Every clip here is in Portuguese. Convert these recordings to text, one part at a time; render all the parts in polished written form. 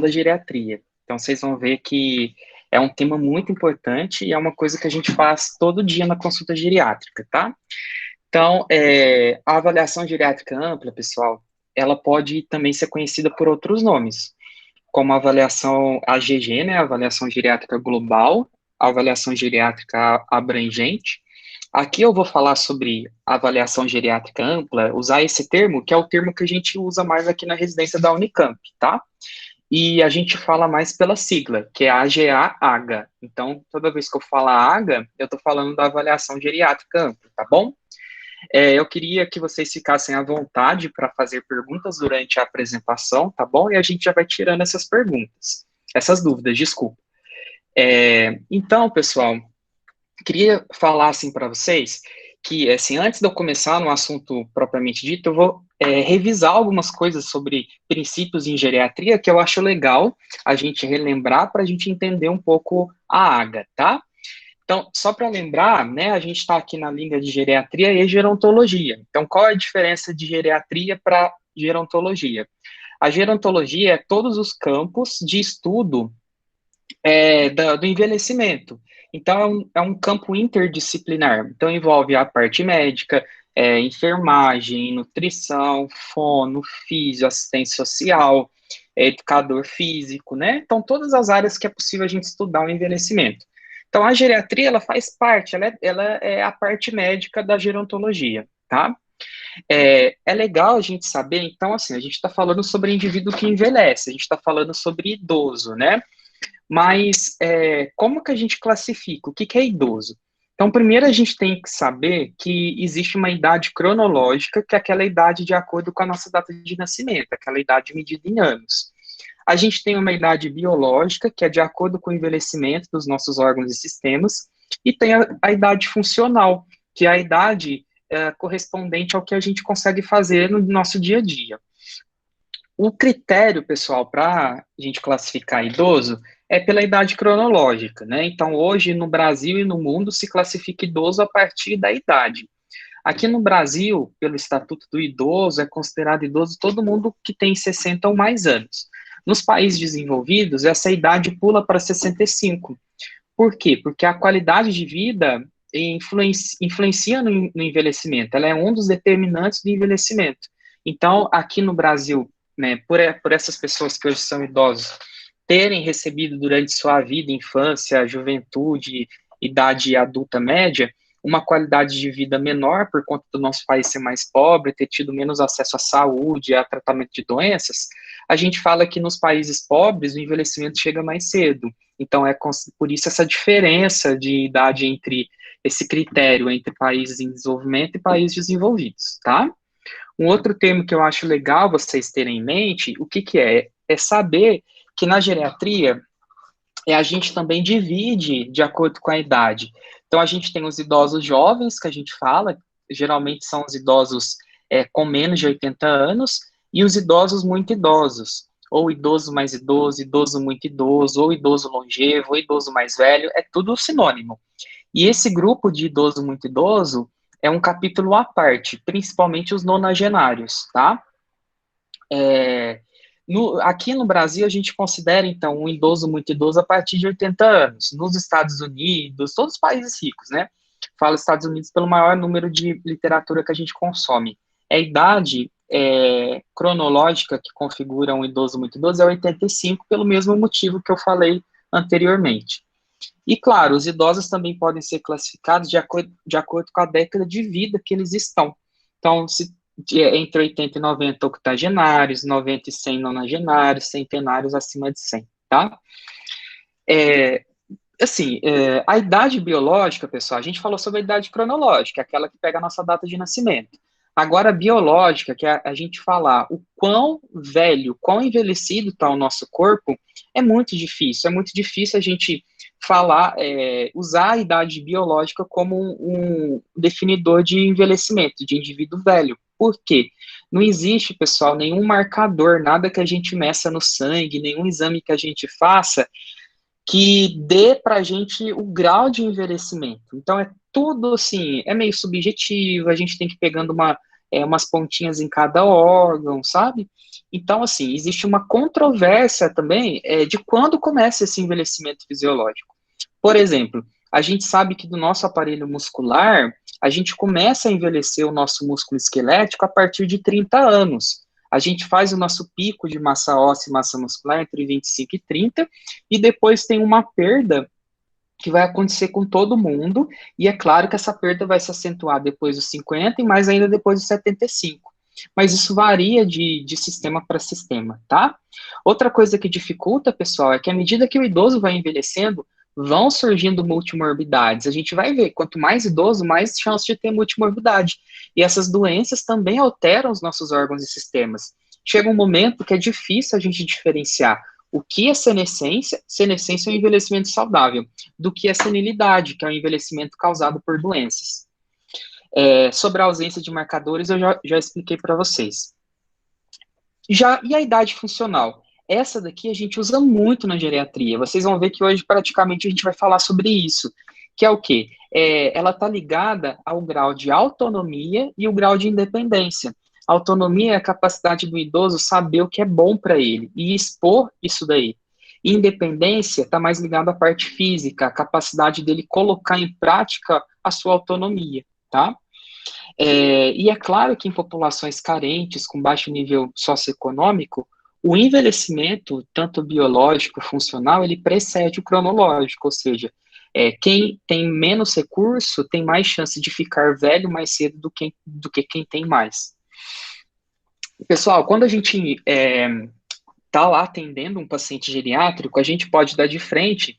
da geriatria. Então, vocês vão ver que é um tema muito importante e é uma coisa que a gente faz todo dia na consulta geriátrica, tá? Então, a avaliação geriátrica ampla, pessoal, ela pode também ser conhecida por outros nomes, como a avaliação AGG, né, a avaliação geriátrica global, a avaliação geriátrica abrangente. Aqui eu vou falar sobre avaliação geriátrica ampla, usar esse termo, que é o termo que a gente usa mais aqui na residência da Unicamp, tá? E a gente fala mais pela sigla, que é AGA-AGA. Então, toda vez que eu falar AGA, eu estou falando da avaliação geriátrica ampla, tá bom? Eu queria que vocês ficassem à vontade para fazer perguntas durante a apresentação, tá bom? E a gente já vai tirando essas dúvidas, desculpa. Então, pessoal, queria falar assim para vocês que, assim, antes de eu começar no assunto propriamente dito, eu vou revisar algumas coisas sobre princípios em geriatria que eu acho legal a gente relembrar para a gente entender um pouco a AGA, tá? Então, só para lembrar, né, a gente está aqui na linha de geriatria e gerontologia. Então, qual é a diferença de geriatria para gerontologia? A gerontologia é todos os campos de estudo do envelhecimento. Então, é um campo interdisciplinar. Então, envolve a parte médica, enfermagem, nutrição, fono, físio, assistência social, educador físico, né? Então, todas as áreas que é possível a gente estudar o envelhecimento. Então, a geriatria, ela faz parte, ela é a parte médica da gerontologia, tá? É legal a gente saber, então, assim, a gente está falando sobre indivíduo que envelhece, a gente está falando sobre idoso, né? Mas como que a gente classifica? O que que é idoso? Então, primeiro a gente tem que saber que existe uma idade cronológica, que é aquela idade de acordo com a nossa data de nascimento, aquela idade medida em anos. A gente tem uma idade biológica, que é de acordo com o envelhecimento dos nossos órgãos e sistemas, e tem a idade funcional, que é a idade correspondente ao que a gente consegue fazer no nosso dia a dia. O critério, pessoal, para a gente classificar idoso é pela idade cronológica, né? Então, hoje, no Brasil e no mundo, se classifica idoso a partir da idade. Aqui no Brasil, pelo Estatuto do Idoso, é considerado idoso todo mundo que tem 60 ou mais anos. Nos países desenvolvidos, essa idade pula para 65. Por quê? Porque a qualidade de vida influencia no envelhecimento, ela é um dos determinantes do envelhecimento. Então, aqui no Brasil, né, por essas pessoas que hoje são idosos, terem recebido durante sua vida, infância, juventude, idade adulta média, uma qualidade de vida menor por conta do nosso país ser mais pobre, ter tido menos acesso à saúde, a tratamento de doenças, a gente fala que nos países pobres o envelhecimento chega mais cedo. Então, por isso essa diferença de idade entre esse critério entre países em desenvolvimento e países desenvolvidos, tá? Um outro termo que eu acho legal vocês terem em mente, o que que é? É saber que na geriatria a gente também divide de acordo com a idade. Então, a gente tem os idosos jovens, que a gente fala, geralmente são os idosos com menos de 80 anos, e os idosos muito idosos, ou idoso mais idoso, idoso muito idoso, ou idoso longevo, ou idoso mais velho, é tudo sinônimo. E esse grupo de idoso muito idoso é um capítulo à parte, principalmente os nonagenários, tá? Aqui no Brasil, a gente considera, então, um idoso muito idoso a partir de 80 anos. Nos Estados Unidos, todos os países ricos, né? Falo Estados Unidos pelo maior número de literatura que a gente consome. A idade cronológica que configura um idoso muito idoso é 85, pelo mesmo motivo que eu falei anteriormente. E, claro, os idosos também podem ser classificados de acordo com a década de vida que eles estão. Então, entre 80 e 90 octogenários, 90 e 100 nonagenários, centenários acima de 100, tá? A idade biológica, pessoal, a gente falou sobre a idade cronológica, aquela que pega a nossa data de nascimento. Agora, a biológica, que é a gente falar o quão velho, quão envelhecido está o nosso corpo, é muito difícil. É muito difícil a gente falar, usar a idade biológica como um definidor de envelhecimento, de indivíduo velho. Por quê? Não existe, pessoal, nenhum marcador, nada que a gente meça no sangue, nenhum exame que a gente faça que dê para a gente o grau de envelhecimento. Então, é tudo assim, é meio subjetivo, a gente tem que ir pegando umas pontinhas em cada órgão, sabe? Então, assim, existe uma controvérsia também de quando começa esse envelhecimento fisiológico. Por exemplo, a gente sabe que do nosso aparelho muscular, a gente começa a envelhecer o nosso músculo esquelético a partir de 30 anos. A gente faz o nosso pico de massa óssea e massa muscular entre 25 e 30, e depois tem uma perda que vai acontecer com todo mundo, e é claro que essa perda vai se acentuar depois dos 50 e mais ainda depois dos 75. Mas isso varia de sistema para sistema, tá? Outra coisa que dificulta, pessoal, é que à medida que o idoso vai envelhecendo, vão surgindo multimorbidades. A gente vai ver, quanto mais idoso, mais chance de ter multimorbidade. E essas doenças também alteram os nossos órgãos e sistemas. Chega um momento que é difícil a gente diferenciar o que é senescência. Senescência é um envelhecimento saudável, do que é senilidade, que é um envelhecimento causado por doenças. Sobre a ausência de marcadores, eu já expliquei para vocês. E a idade funcional? Essa daqui a gente usa muito na geriatria. Vocês vão ver que hoje praticamente a gente vai falar sobre isso, que é o quê? Ela está ligada ao grau de autonomia e o grau de independência. Autonomia é a capacidade do idoso saber o que é bom para ele e expor isso daí. Independência está mais ligada à parte física, a capacidade dele colocar em prática a sua autonomia, tá? E é claro que em populações carentes, com baixo nível socioeconômico, o envelhecimento, tanto biológico, funcional, ele precede o cronológico, ou seja, quem tem menos recurso tem mais chance de ficar velho mais cedo do que quem tem mais. Pessoal, quando a gente está lá atendendo um paciente geriátrico, a gente pode dar de frente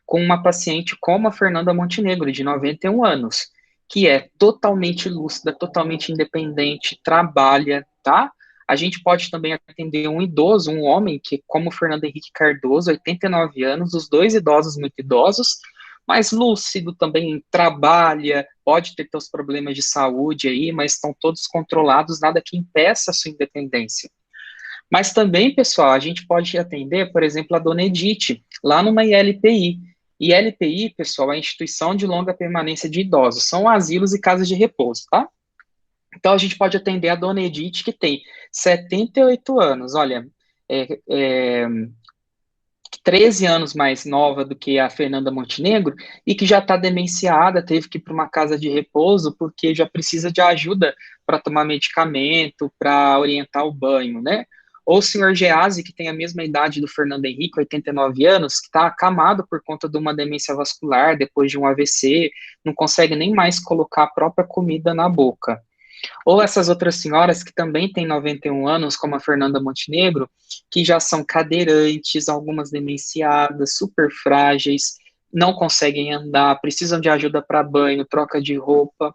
com uma paciente como a Fernanda Montenegro, de 91 anos, que é totalmente lúcida, totalmente independente, trabalha, tá? A gente pode também atender um idoso, um homem, que como o Fernando Henrique Cardoso, 89 anos, os dois idosos muito idosos, mas lúcido também, trabalha, pode ter seus problemas de saúde aí, mas estão todos controlados, nada que impeça a sua independência. Mas também, pessoal, a gente pode atender, por exemplo, a dona Edith, lá numa ILPI. ILPI, pessoal, é a Instituição de Longa Permanência de Idosos, são asilos e casas de repouso, tá? Então, a gente pode atender a dona Edith, que tem 78 anos, olha, 13 anos mais nova do que a Fernanda Montenegro, e que já está demenciada, teve que ir para uma casa de repouso, porque já precisa de ajuda para tomar medicamento, para orientar o banho, né? Ou o senhor Geazi, que tem a mesma idade do Fernando Henrique, 89 anos, que está acamado por conta de uma demência vascular, depois de um AVC, não consegue nem mais colocar a própria comida na boca. Ou essas outras senhoras que também têm 91 anos, como a Fernanda Montenegro, que já são cadeirantes, algumas demenciadas, super frágeis, não conseguem andar, precisam de ajuda para banho, troca de roupa.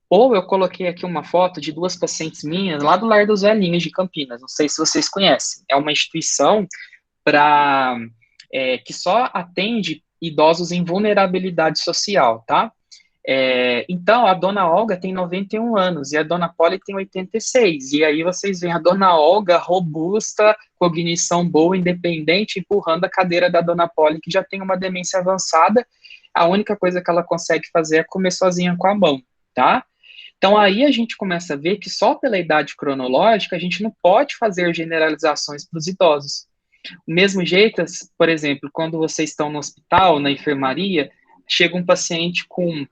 Ou eu coloquei aqui uma foto de duas pacientes minhas lá do Lar dos Velhinhos de Campinas, não sei se vocês conhecem, é uma instituição que só atende idosos em vulnerabilidade social, tá? Então, a dona Olga tem 91 anos e a dona Polly tem 86. E aí vocês veem a dona Olga robusta, cognição boa, independente, empurrando a cadeira da dona Polly, que já tem uma demência avançada. A única coisa que ela consegue fazer é comer sozinha com a mão, tá? Então, aí a gente começa a ver que só pela idade cronológica a gente não pode fazer generalizações para os idosos. Do mesmo jeito, por exemplo, quando vocês estão no hospital, na enfermaria, chega um paciente com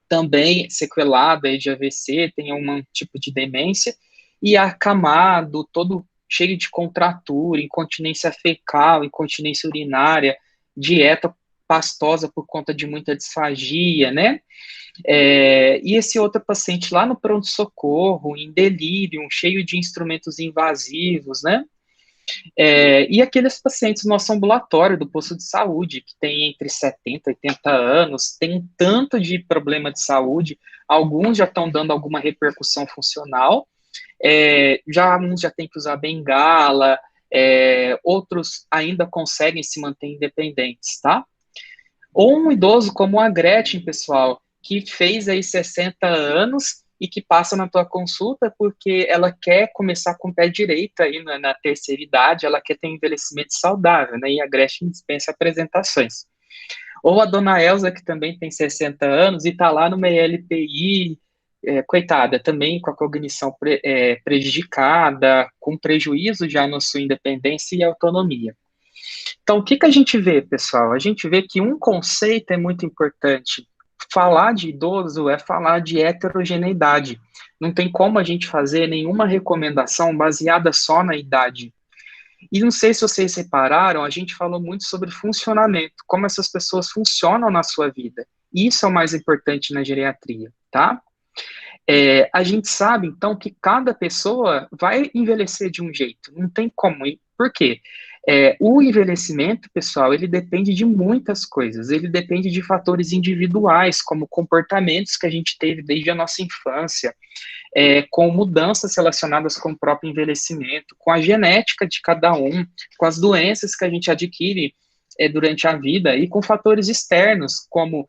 também sequelado aí de AVC, tem um tipo de demência, e acamado, todo cheio de contratura, incontinência fecal, incontinência urinária, dieta pastosa por conta de muita disfagia, né? E esse outro paciente lá no pronto-socorro, em delírio, cheio de instrumentos invasivos, né? E aqueles pacientes no nosso ambulatório do posto de saúde, que tem entre 70 e 80 anos, tem um tanto de problema de saúde, alguns já estão dando alguma repercussão funcional, uns já tem que usar bengala, outros ainda conseguem se manter independentes, tá? Ou um idoso como a Gretchen, pessoal, que fez aí 60 anos e que passa na tua consulta porque ela quer começar com o pé direito aí na terceira idade, ela quer ter um envelhecimento saudável, né? E a Gretchen dispensa apresentações. Ou a dona Elza, que também tem 60 anos e está lá numa LPI, coitada, também com a cognição prejudicada, com prejuízo já na sua independência e autonomia. Então, o que que a gente vê, pessoal? A gente vê que um conceito é muito importante. Falar de idoso é falar de heterogeneidade. Não tem como a gente fazer nenhuma recomendação baseada só na idade. E não sei se vocês repararam, a gente falou muito sobre funcionamento, como essas pessoas funcionam na sua vida. Isso é o mais importante na geriatria, tá? A gente sabe, então, que cada pessoa vai envelhecer de um jeito, não tem como. Por quê? O envelhecimento, pessoal, ele depende de muitas coisas, ele depende de fatores individuais, como comportamentos que a gente teve desde a nossa infância, com mudanças relacionadas com o próprio envelhecimento, com a genética de cada um, com as doenças que a gente adquire durante a vida e com fatores externos, como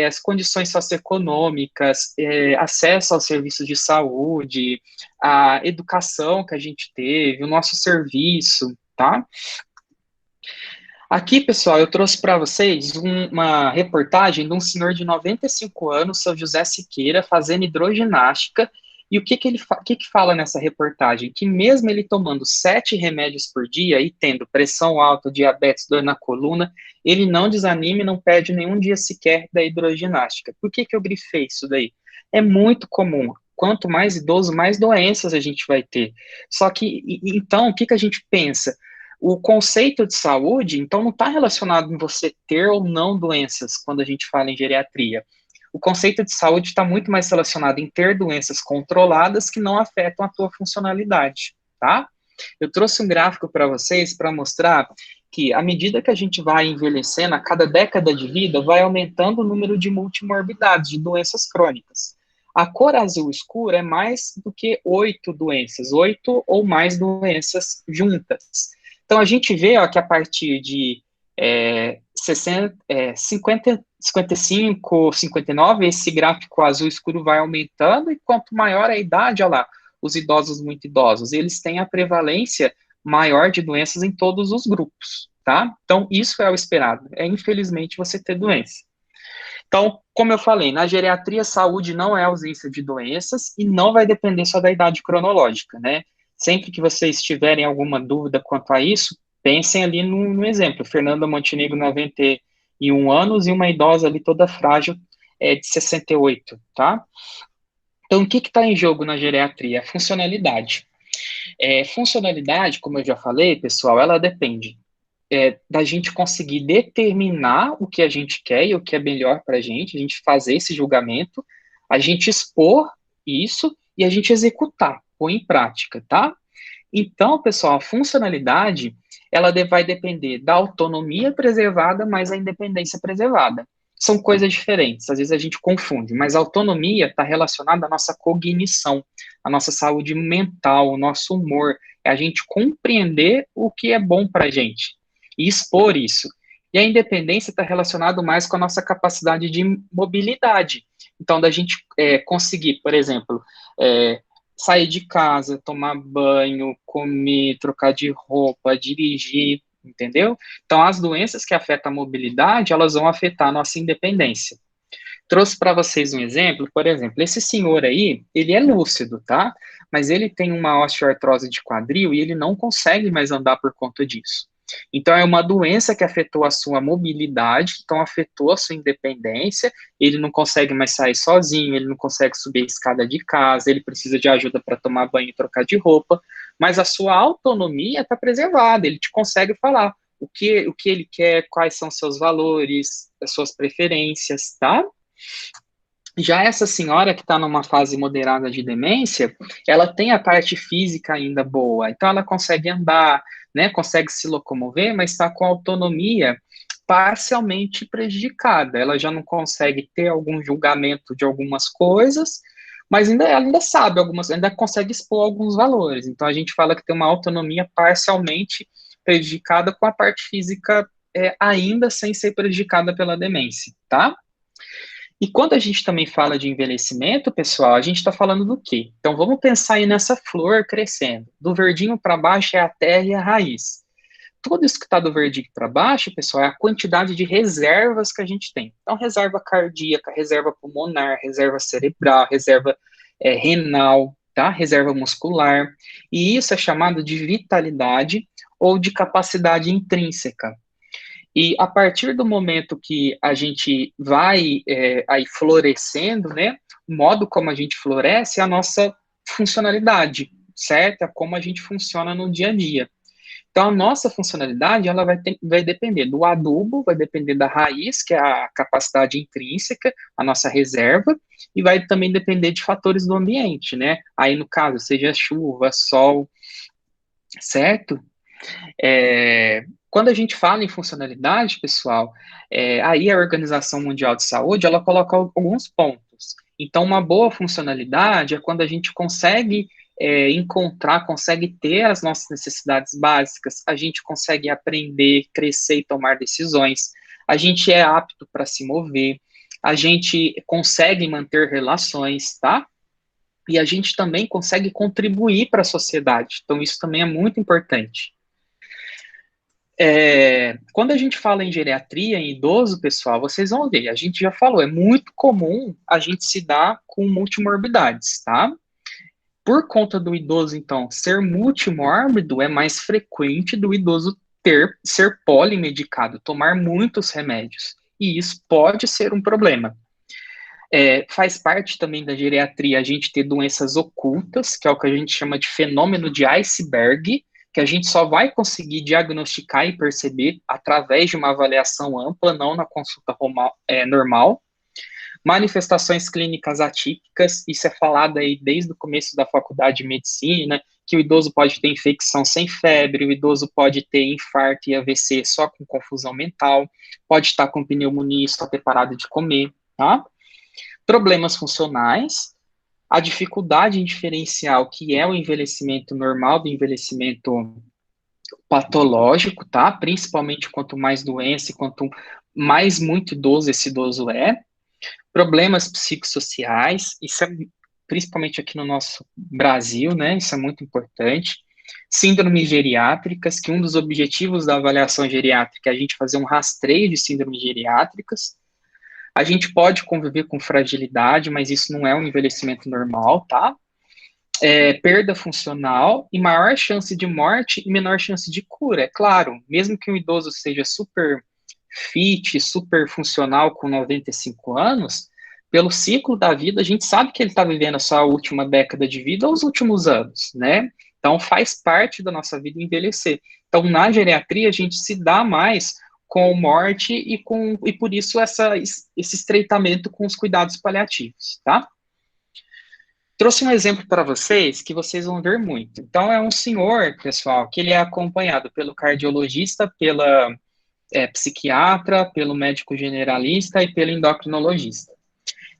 as condições socioeconômicas, acesso aos serviços de saúde, a educação que a gente teve, o nosso serviço, tá? Aqui, pessoal, eu trouxe para vocês uma reportagem de um senhor de 95 anos, seu José Siqueira, fazendo hidroginástica. E o que que fala nessa reportagem? Que mesmo ele tomando 7 remédios por dia e tendo pressão alta, diabetes, dor na coluna, ele não desanima e não perde nenhum dia sequer da hidroginástica. Por que que eu grifei isso daí? É muito comum. Quanto mais idoso, mais doenças a gente vai ter. Só que, então, o que que a gente pensa? O conceito de saúde, então, não está relacionado em você ter ou não doenças quando a gente fala em geriatria. O conceito de saúde está muito mais relacionado em ter doenças controladas que não afetam a tua funcionalidade, tá? Eu trouxe um gráfico para vocês para mostrar que, à medida que a gente vai envelhecendo, a cada década de vida, vai aumentando o número de multimorbidades, de doenças crônicas. A cor azul escura é mais do que 8 doenças, 8 ou mais doenças juntas. Então, a gente vê ó, que a partir de 50, 55, 59, esse gráfico azul escuro vai aumentando, e quanto maior a idade, olha lá, os idosos muito idosos, eles têm a prevalência maior de doenças em todos os grupos, tá? Então, isso é o esperado, infelizmente você ter doença. Então, como eu falei, na geriatria, saúde não é ausência de doenças e não vai depender só da idade cronológica, né? Sempre que vocês tiverem alguma dúvida quanto a isso, pensem ali no exemplo. Fernanda Montenegro, 91 anos, e uma idosa ali toda frágil, de 68, tá? Então, o que está em jogo na geriatria? A funcionalidade. Funcionalidade, como eu já falei, pessoal, ela depende da gente conseguir determinar o que a gente quer e o que é melhor para a gente fazer esse julgamento, a gente expor isso e a gente executar, pôr em prática, tá? Então, pessoal, a funcionalidade, ela vai depender da autonomia preservada, mais a independência preservada. São coisas diferentes, às vezes a gente confunde, mas a autonomia está relacionada à nossa cognição, à nossa saúde mental, ao nosso humor, é a gente compreender o que é bom para a gente e expor isso. E a independência está relacionado mais com a nossa capacidade de mobilidade. Então, da gente conseguir, por exemplo, sair de casa, tomar banho, comer, trocar de roupa, dirigir, entendeu? Então, as doenças que afetam a mobilidade, elas vão afetar a nossa independência. Trouxe para vocês um exemplo, por exemplo, esse senhor aí, ele é lúcido, tá? Mas ele tem uma osteoartrose de quadril e ele não consegue mais andar por conta disso. Então, é uma doença que afetou a sua mobilidade, então afetou a sua independência, ele não consegue mais sair sozinho, ele não consegue subir a escada de casa, ele precisa de ajuda para tomar banho e trocar de roupa, mas a sua autonomia está preservada, ele te consegue falar o que ele quer, quais são seus valores, as suas preferências, tá? Já essa senhora que está numa fase moderada de demência, ela tem a parte física ainda boa, então ela consegue andar, né, consegue se locomover, mas está com a autonomia parcialmente prejudicada. Ela já não consegue ter algum julgamento de algumas coisas, mas ela ainda sabe algumas, ainda consegue expor alguns valores. Então a gente fala que tem uma autonomia parcialmente prejudicada com a parte física ainda sem ser prejudicada pela demência, tá? E quando a gente também fala de envelhecimento, pessoal, a gente está falando do quê? Então, vamos pensar aí nessa flor crescendo. Do verdinho para baixo é a terra e a raiz. Tudo isso que está do verdinho para baixo, pessoal, é a quantidade de reservas que a gente tem. Então, reserva cardíaca, reserva pulmonar, reserva cerebral, reserva renal, tá? Reserva muscular, e isso é chamado de vitalidade ou de capacidade intrínseca. E a partir do momento que a gente vai aí florescendo, né, o modo como a gente floresce é a nossa funcionalidade, certo? É como a gente funciona no dia a dia. Então, a nossa funcionalidade, ela vai depender do adubo, vai depender da raiz, que é a capacidade intrínseca, a nossa reserva, e vai também depender de fatores do ambiente, né? Aí, no caso, seja chuva, sol, certo? Quando a gente fala em funcionalidade, pessoal, aí a Organização Mundial de Saúde, ela coloca alguns pontos. Então, uma boa funcionalidade é quando a gente consegue encontrar, consegue ter as nossas necessidades básicas, a gente consegue aprender, crescer e tomar decisões, a gente é apto para se mover, a gente consegue manter relações, tá? E a gente também consegue contribuir para a sociedade. Então, isso também é muito importante. Quando a gente fala em geriatria, em idoso, pessoal, vocês vão ver, a gente já falou, é muito comum a gente se dar com multimorbidades, tá? Por conta do idoso, então, ser multimórbido, é mais frequente do idoso ser polimedicado, tomar muitos remédios. E isso pode ser um problema. Faz parte também da geriatria a gente ter doenças ocultas, que é o que a gente chama de fenômeno de iceberg, que a gente só vai conseguir diagnosticar e perceber através de uma avaliação ampla, não na consulta normal. Manifestações clínicas atípicas, isso é falado aí desde o começo da faculdade de medicina, que o idoso pode ter infecção sem febre, o idoso pode ter infarto e AVC só com confusão mental, pode estar com pneumonia e só ter parado de comer, tá? Problemas funcionais, a dificuldade em diferenciar o que é o envelhecimento normal do envelhecimento patológico, tá? Principalmente quanto mais doença e quanto mais muito idoso esse idoso é. Problemas psicossociais, isso é principalmente aqui no nosso Brasil, né? Isso é muito importante. Síndromes geriátricas, que um dos objetivos da avaliação geriátrica é a gente fazer um rastreio de síndromes geriátricas. A gente pode conviver com fragilidade, mas isso não é um envelhecimento normal, tá? Perda funcional e maior chance de morte e menor chance de cura. É claro, mesmo que um idoso seja super fit, super funcional com 95 anos, pelo ciclo da vida, a gente sabe que ele está vivendo a sua última década de vida ou os últimos anos, né? Então, faz parte da nossa vida envelhecer. Então, na geriatria, a gente se dá mais com morte e por isso esse estreitamento com os cuidados paliativos, tá? Trouxe um exemplo para vocês que vocês vão ver muito. Então, é um senhor, pessoal, que ele é acompanhado pelo cardiologista, pela psiquiatra, pelo médico generalista e pelo endocrinologista.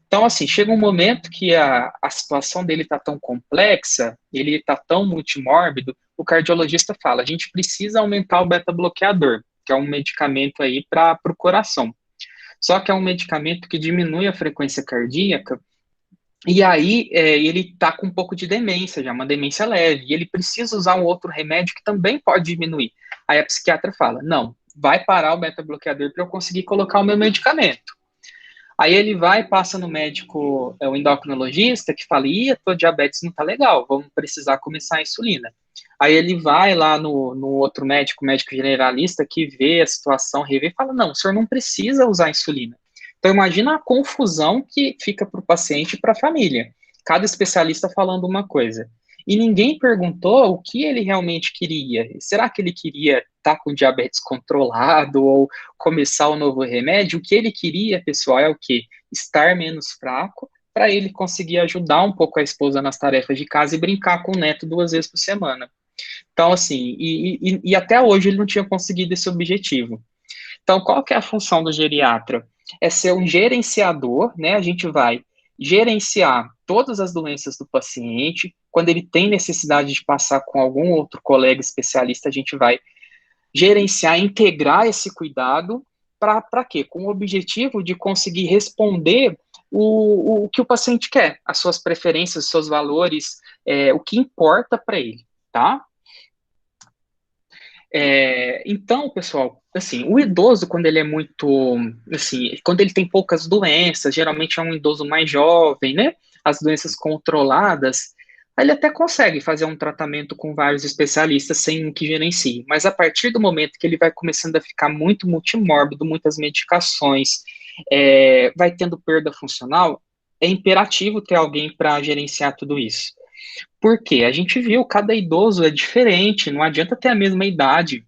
Então, assim, chega um momento que a situação dele está tão complexa, ele está tão multimórbido, o cardiologista fala, a gente precisa aumentar o beta-bloqueador, que é um medicamento aí para o coração. Só que é um medicamento que diminui a frequência cardíaca, e aí ele está com um pouco de demência já, uma demência leve, e ele precisa usar um outro remédio que também pode diminuir. Aí a psiquiatra fala, não, vai parar o beta-bloqueador para eu conseguir colocar o meu medicamento. Aí ele vai, passa no médico, o endocrinologista, que fala, ih, a tua diabetes não tá legal, vamos precisar começar a insulina. Aí ele vai lá no outro médico, médico generalista, que vê a situação, revê e fala, não, o senhor não precisa usar insulina. Então imagina a confusão que fica para o paciente e para a família. Cada especialista falando uma coisa. E ninguém perguntou o que ele realmente queria. Será que ele queria estar com diabetes controlado ou começar um novo remédio? O que ele queria, pessoal, é o quê? Estar menos fraco para ele conseguir ajudar um pouco a esposa nas tarefas de casa e brincar com o neto 2 vezes por semana. Então, assim, e até hoje ele não tinha conseguido esse objetivo. Então, qual que é a função do geriatra? É ser um gerenciador, né? A gente vai gerenciar todas as doenças do paciente. Quando ele tem necessidade de passar com algum outro colega especialista, a gente vai gerenciar, integrar esse cuidado para quê? Com o objetivo de conseguir responder o que o paciente quer, as suas preferências, os seus valores, o que importa para ele, tá? Então, pessoal, assim, o idoso, quando ele é muito, assim, quando ele tem poucas doenças, geralmente é um idoso mais jovem, né? as doenças controladas, ele até consegue fazer um tratamento com vários especialistas sem que gerencie, mas a partir do momento que ele vai começando a ficar muito multimórbido, muitas medicações, vai tendo perda funcional, é imperativo ter alguém para gerenciar tudo isso. Por quê? A gente viu, cada idoso é diferente, não adianta ter a mesma idade,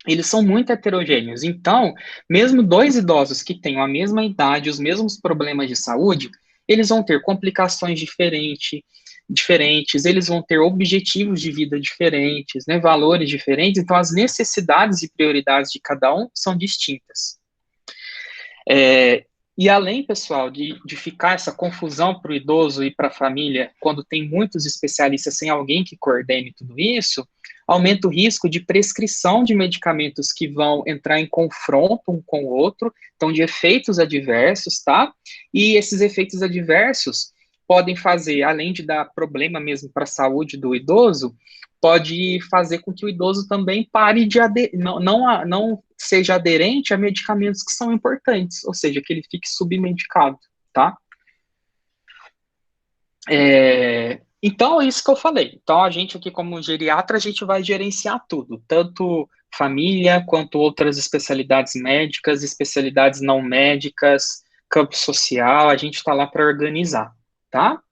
eles são muito heterogêneos. Então, mesmo dois idosos que tenham a mesma idade, os mesmos problemas de saúde, eles vão ter complicações diferentes, eles vão ter objetivos de vida diferentes, né, valores diferentes, então as necessidades e prioridades de cada um são distintas. E além, pessoal, de ficar essa confusão para o idoso e para a família, quando tem muitos especialistas sem alguém que coordene tudo isso, aumenta o risco de prescrição de medicamentos que vão entrar em confronto um com o outro, então de efeitos adversos, tá? E esses efeitos adversos podem fazer, além de dar problema mesmo para a saúde do idoso, pode fazer com que o idoso também pare de não seja aderente a medicamentos que são importantes, ou seja, que ele fique submedicado, tá? Então, é isso que eu falei. Então, a gente aqui, como geriatra, a gente vai gerenciar tudo, tanto família, quanto outras especialidades médicas, especialidades não médicas, campo social, a gente está lá para organizar, tá?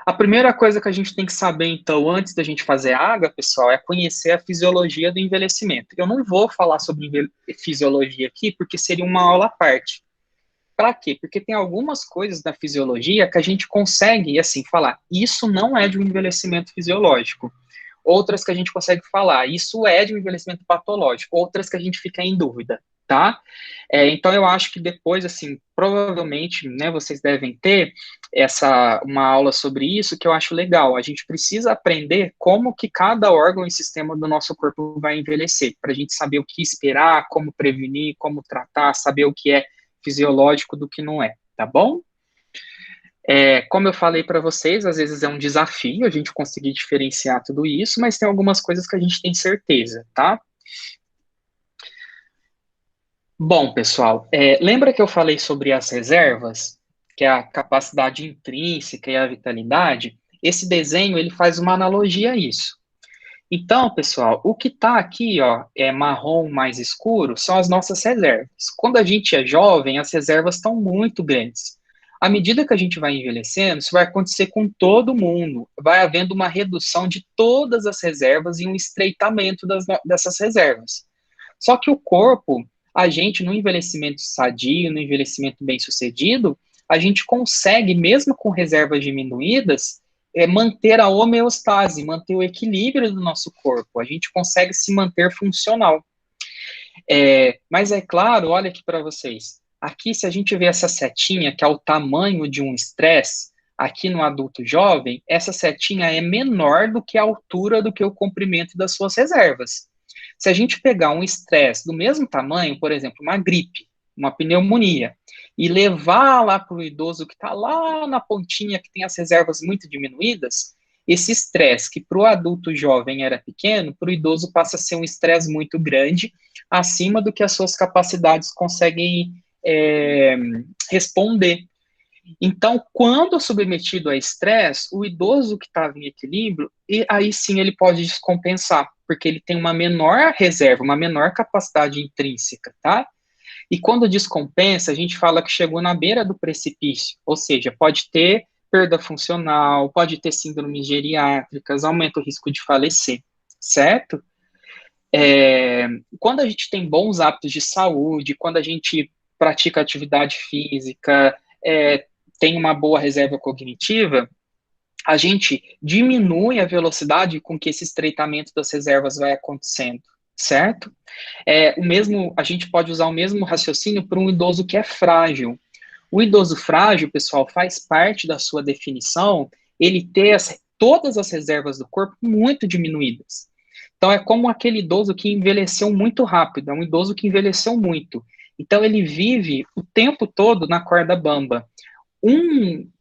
A primeira coisa que a gente tem que saber, então, antes da gente fazer água, pessoal, é conhecer a fisiologia do envelhecimento. Eu não vou falar sobre fisiologia aqui, porque seria uma aula à parte. Para quê? Porque tem algumas coisas da fisiologia que a gente consegue, assim, falar, isso não é de um envelhecimento fisiológico. Outras que a gente consegue falar, isso é de um envelhecimento patológico. Outras que a gente fica em dúvida, tá? Então, eu acho que depois, assim, provavelmente, né, vocês devem ter uma aula sobre isso, que eu acho legal. A gente precisa aprender como que cada órgão e sistema do nosso corpo vai envelhecer, para a gente saber o que esperar, como prevenir, como tratar, saber o que é fisiológico do que não é, tá bom? Como eu falei para vocês, às vezes é um desafio a gente conseguir diferenciar tudo isso, mas tem algumas coisas que a gente tem certeza, tá? Bom, pessoal, lembra que eu falei sobre as reservas, que é a capacidade intrínseca e a vitalidade? Esse desenho, ele faz uma analogia a isso. Então, pessoal, o que está aqui, ó, é marrom mais escuro, são as nossas reservas. Quando a gente é jovem, as reservas estão muito grandes. À medida que a gente vai envelhecendo, isso vai acontecer com todo mundo. Vai havendo uma redução de todas as reservas e um estreitamento dessas reservas. Só que o corpo, a gente, no envelhecimento sadio, no envelhecimento bem-sucedido, a gente consegue, mesmo com reservas diminuídas, manter a homeostase, manter o equilíbrio do nosso corpo. A gente consegue se manter funcional. Mas é claro, olha aqui para vocês. Aqui, se a gente vê essa setinha, que é o tamanho de um estresse, aqui no adulto jovem, essa setinha é menor do que a altura do que o comprimento das suas reservas. Se a gente pegar um estresse do mesmo tamanho, por exemplo, uma gripe, uma pneumonia, e levar lá para o idoso que está lá na pontinha, que tem as reservas muito diminuídas, esse estresse que para o adulto jovem era pequeno, para o idoso passa a ser um estresse muito grande, acima do que as suas capacidades conseguem responder. Então, quando submetido a estresse, o idoso que estava em equilíbrio, e aí sim ele pode descompensar, porque ele tem uma menor reserva, uma menor capacidade intrínseca, tá? E quando descompensa, a gente fala que chegou na beira do precipício, ou seja, pode ter perda funcional, pode ter síndromes geriátricas, aumenta o risco de falecer, certo? Quando a gente tem bons hábitos de saúde, quando a gente pratica atividade física, tem uma boa reserva cognitiva, a gente diminui a velocidade com que esse estreitamento das reservas vai acontecendo, certo? A gente pode usar o mesmo raciocínio para um idoso que é frágil. O idoso frágil, pessoal, faz parte da sua definição ele ter todas as reservas do corpo muito diminuídas. Então, é como aquele idoso que envelheceu muito rápido, é um idoso que envelheceu muito. Então, ele vive o tempo todo na corda bamba.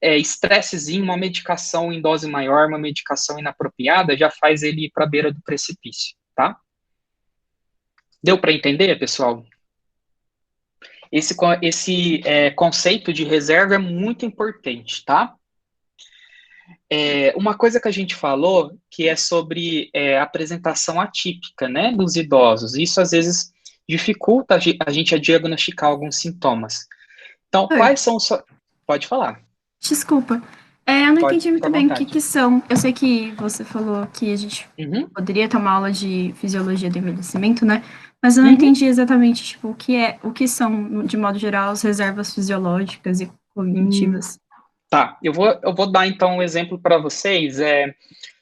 Estressezinho, uma medicação em dose maior, uma medicação inapropriada, já faz ele ir para a beira do precipício, tá? Deu para entender, pessoal? Esse conceito de reserva é muito importante, tá? Uma coisa que a gente falou, que é sobre apresentação atípica, né, dos idosos. Isso, às vezes, dificulta a gente a diagnosticar alguns sintomas. Então, Oi, quais são os... Pode falar, desculpa. Eu não pode entendi ficar muito à bem o que vontade. que são. Eu sei que você falou que a gente Uhum, poderia ter uma aula de fisiologia do envelhecimento, né? Mas eu não uhum. entendi exatamente, tipo, o que são, de modo geral, as reservas fisiológicas e Hum, cognitivas. tá, eu vou dar, então, um exemplo para vocês,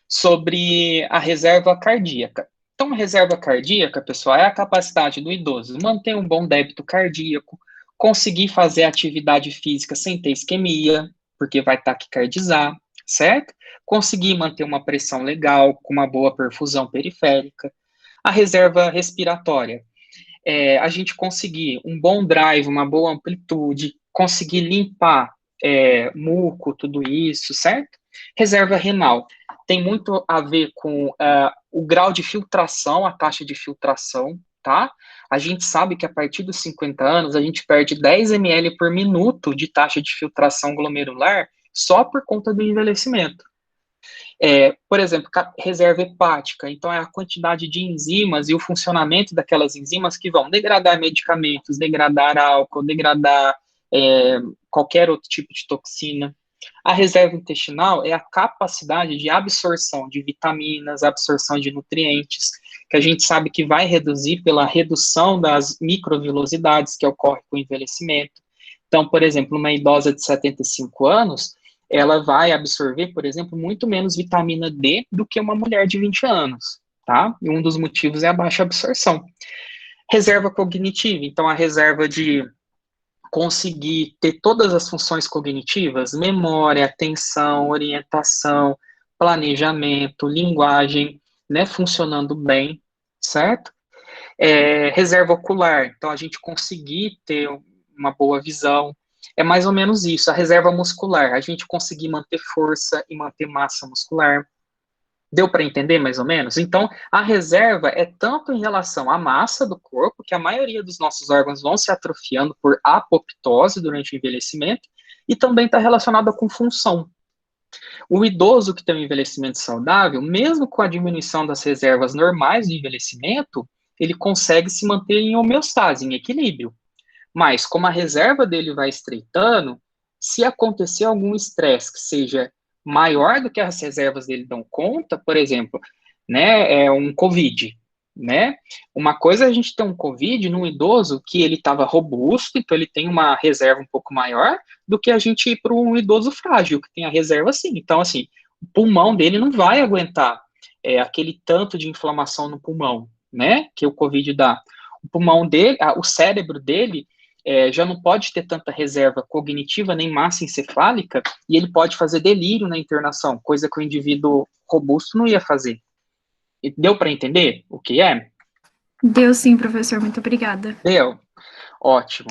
sobre a reserva cardíaca. Então, a reserva cardíaca, pessoal, é a capacidade do idoso manter um bom débito cardíaco, conseguir fazer atividade física sem ter isquemia, porque vai taquicardizar, certo? Conseguir manter uma pressão legal, com uma boa perfusão periférica. A reserva respiratória a gente conseguir um bom drive, uma boa amplitude, conseguir limpar muco, tudo isso, certo? Reserva renal tem muito a ver com o grau de filtração, a taxa de filtração, tá? A gente sabe que a partir dos 50 anos a gente perde 10 ml por minuto de taxa de filtração glomerular só por conta do envelhecimento. Por exemplo, reserva hepática, então é a quantidade de enzimas e o funcionamento daquelas enzimas que vão degradar medicamentos, degradar álcool, degradar qualquer outro tipo de toxina. A reserva intestinal é a capacidade de absorção de vitaminas, absorção de nutrientes, que a gente sabe que vai reduzir pela redução das microvilosidades que ocorre com o envelhecimento. Então, por exemplo, uma idosa de 75 anos, ela vai absorver, por exemplo, muito menos vitamina D do que uma mulher de 20 anos, tá? E um dos motivos é a baixa absorção. Reserva cognitiva, então a reserva de conseguir ter todas as funções cognitivas, memória, atenção, orientação, planejamento, linguagem, né, funcionando bem, certo? Reserva ocular, então a gente conseguir ter uma boa visão, é mais ou menos isso. A reserva muscular, a gente conseguir manter força e manter massa muscular. Deu para entender mais ou menos? Então, a reserva é tanto em relação à massa do corpo, que a maioria dos nossos órgãos vão se atrofiando por apoptose durante o envelhecimento, e também está relacionada com função. O idoso que tem um envelhecimento saudável, mesmo com a diminuição das reservas normais do envelhecimento, ele consegue se manter em homeostase, em equilíbrio. Mas, como a reserva dele vai estreitando, se acontecer algum estresse que seja maior do que as reservas dele dão conta, por exemplo, né, um COVID, né? Uma coisa é a gente ter um COVID num idoso que ele estava robusto, então ele tem uma reserva um pouco maior, do que a gente ir para um idoso frágil, que tem a reserva assim. Então, assim, o pulmão dele não vai aguentar aquele tanto de inflamação no pulmão, né, que o COVID dá. O pulmão dele, o cérebro dele, já não pode ter tanta reserva cognitiva nem massa encefálica, e ele pode fazer delírio na internação, coisa que o indivíduo robusto não ia fazer. E deu para entender o que é? Deu sim, professor, muito obrigada. Deu. Ótimo.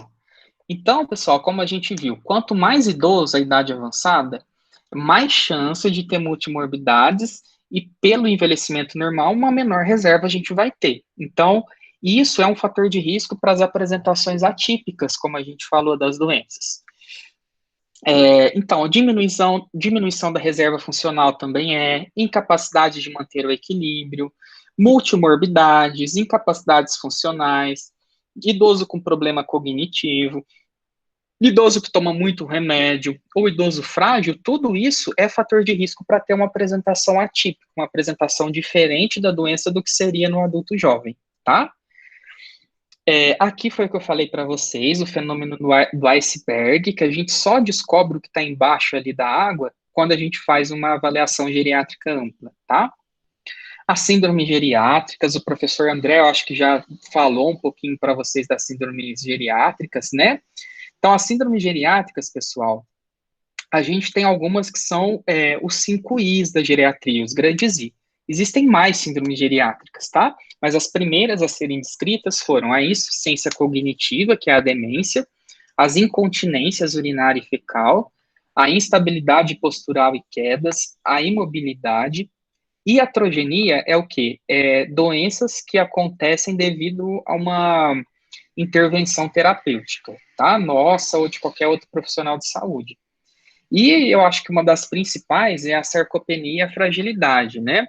Então, pessoal, como a gente viu, quanto mais idoso a idade avançada, mais chance de ter multimorbidades e pelo envelhecimento normal, uma menor reserva a gente vai ter. Então, isso é um fator de risco para as apresentações atípicas, como a gente falou das doenças. Então, diminuição da reserva funcional também incapacidade de manter o equilíbrio, multimorbidades, incapacidades funcionais, idoso com problema cognitivo, idoso que toma muito remédio, ou idoso frágil, tudo isso é fator de risco para ter uma apresentação atípica, uma apresentação diferente da doença do que seria no adulto jovem, tá? Aqui foi o que eu falei para vocês, o fenômeno do iceberg, que a gente só descobre o que está embaixo ali da água quando a gente faz uma avaliação geriátrica ampla, tá? As síndromes geriátricas, o professor André, eu acho que já falou um pouquinho para vocês das síndromes geriátricas, né? Então, as síndromes geriátricas, pessoal, a gente tem algumas que são os 5 Is da geriatria, os grandes I. Existem mais síndromes geriátricas, tá? Mas as primeiras a serem descritas foram a insuficiência cognitiva, que é a demência, as incontinências urinária e fecal, a instabilidade postural e quedas, a imobilidade, e a iatrogenia é o quê? Doenças que acontecem devido a uma intervenção terapêutica, tá? Nossa ou de qualquer outro profissional de saúde. E eu acho que uma das principais é a sarcopenia e a fragilidade, né?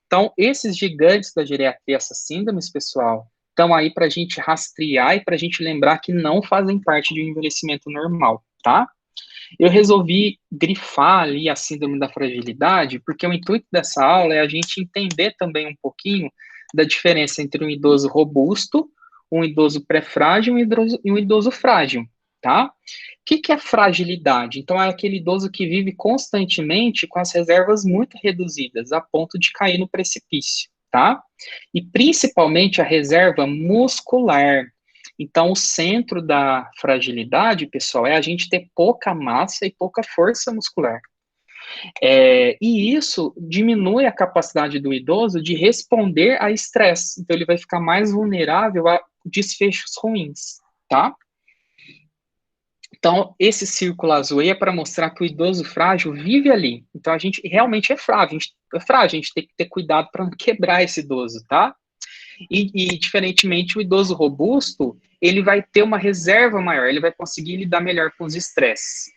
Então, esses gigantes da geriatria, essas síndromes, pessoal, estão aí para a gente rastrear e para a gente lembrar que não fazem parte de um envelhecimento normal, tá? Eu resolvi grifar ali a síndrome da fragilidade, porque o intuito dessa aula é a gente entender também um pouquinho da diferença entre um idoso robusto, um idoso pré-frágil e um idoso frágil, tá? O que é fragilidade? Então, é aquele idoso que vive constantemente com as reservas muito reduzidas, a ponto de cair no precipício, tá? E principalmente a reserva muscular. Então, o centro da fragilidade, pessoal, é a gente ter pouca massa e pouca força muscular. E isso diminui a capacidade do idoso de responder a estresse. Então, ele vai ficar mais vulnerável a desfechos ruins, tá? Então, esse círculo azul aí é para mostrar que o idoso frágil vive ali. Então, a gente realmente é frágil, a gente tem que ter cuidado para não quebrar esse idoso, tá? E, diferentemente, o idoso robusto, ele vai ter uma reserva maior, ele vai conseguir lidar melhor com os estresses.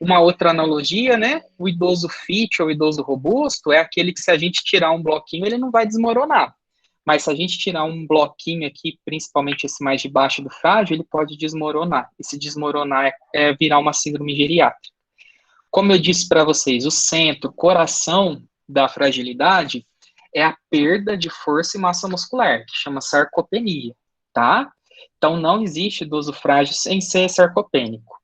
Uma outra analogia, né? O idoso fit ou idoso robusto é aquele que, se a gente tirar um bloquinho, ele não vai desmoronar. Mas se a gente tirar um bloquinho aqui, principalmente esse mais de baixo do frágil, ele pode desmoronar. E se desmoronar é virar uma síndrome geriátrica. Como eu disse para vocês, o centro, coração da fragilidade é a perda de força e massa muscular, que chama sarcopenia, tá? Então, não existe idoso frágil sem ser sarcopênico.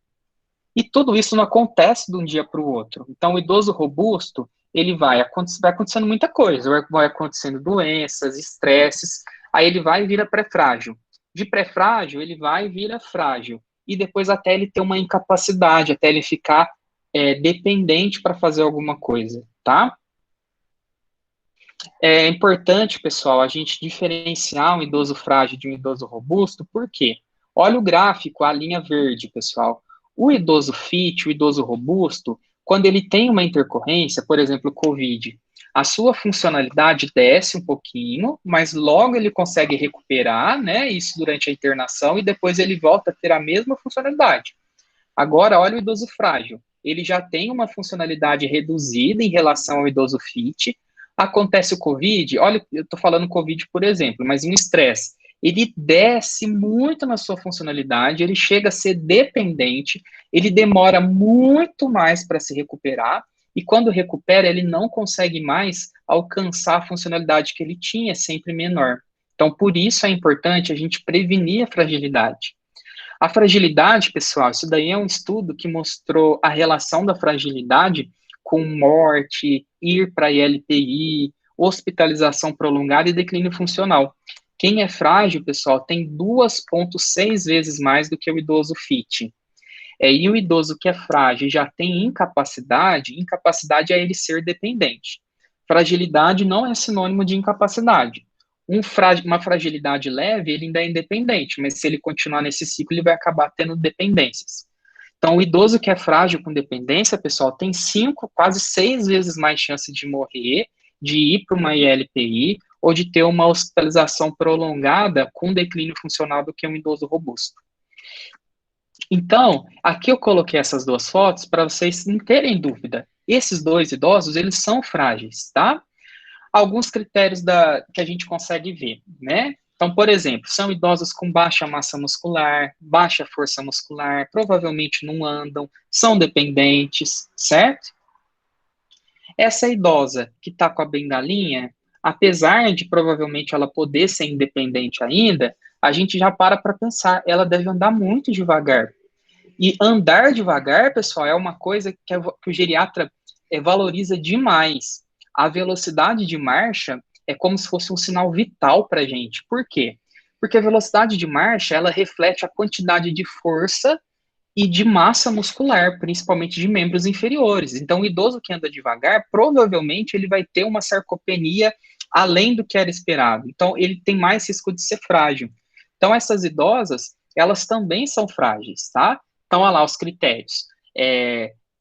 E tudo isso não acontece de um dia para o outro. Então, o idoso robusto, ele vai acontecendo muita coisa, vai acontecendo doenças, estresses, aí ele vai e vira pré-frágil. De pré-frágil, ele vai e vira frágil. E depois até ele ter uma incapacidade, até ele ficar dependente para fazer alguma coisa, tá? É importante, pessoal, a gente diferenciar um idoso frágil de um idoso robusto, por quê? Olha o gráfico, a linha verde, pessoal. O idoso fit, o idoso robusto, quando ele tem uma intercorrência, por exemplo, o COVID, a sua funcionalidade desce um pouquinho, mas logo ele consegue recuperar, né, isso durante a internação, e depois ele volta a ter a mesma funcionalidade. Agora, olha o idoso frágil. Ele já tem uma funcionalidade reduzida em relação ao idoso fit. Acontece o COVID, olha, eu estou falando COVID, por exemplo, mas um estresse. Ele desce muito na sua funcionalidade, ele chega a ser dependente, ele demora muito mais para se recuperar, e quando recupera, ele não consegue mais alcançar a funcionalidade que ele tinha, sempre menor. Então, por isso é importante a gente prevenir a fragilidade. A fragilidade, pessoal, isso daí é um estudo que mostrou a relação da fragilidade com morte, ir para ILPI, hospitalização prolongada e declínio funcional. Quem é frágil, pessoal, tem 2,6 vezes mais do que o idoso fit. E o idoso que é frágil e já tem incapacidade, incapacidade é ele ser dependente. Fragilidade não é sinônimo de incapacidade. Uma fragilidade leve, ele ainda é independente, mas se ele continuar nesse ciclo, ele vai acabar tendo dependências. Então, o idoso que é frágil com dependência, pessoal, tem 5, quase 6 vezes mais chance de morrer, de ir para uma ILPI ou de ter uma hospitalização prolongada com declínio funcional do que um idoso robusto. Então, aqui eu coloquei essas duas fotos para vocês não terem dúvida. Esses dois idosos, eles são frágeis, tá? Alguns critérios que a gente consegue ver, né? Então, por exemplo, são idosos com baixa massa muscular, baixa força muscular, provavelmente não andam, são dependentes, certo? Essa idosa que está com a bengalinha, apesar de provavelmente ela poder ser independente ainda, a gente já para pensar, ela deve andar muito devagar. E andar devagar, pessoal, é uma coisa que o geriatra valoriza demais. A velocidade de marcha é como se fosse um sinal vital para a gente. Por quê? Porque a velocidade de marcha, ela reflete a quantidade de força e de massa muscular, principalmente de membros inferiores. Então, o idoso que anda devagar, provavelmente ele vai ter uma sarcopenia além do que era esperado. Então, ele tem mais risco de ser frágil. Então, essas idosas, elas também são frágeis, tá? Então, olha lá os critérios.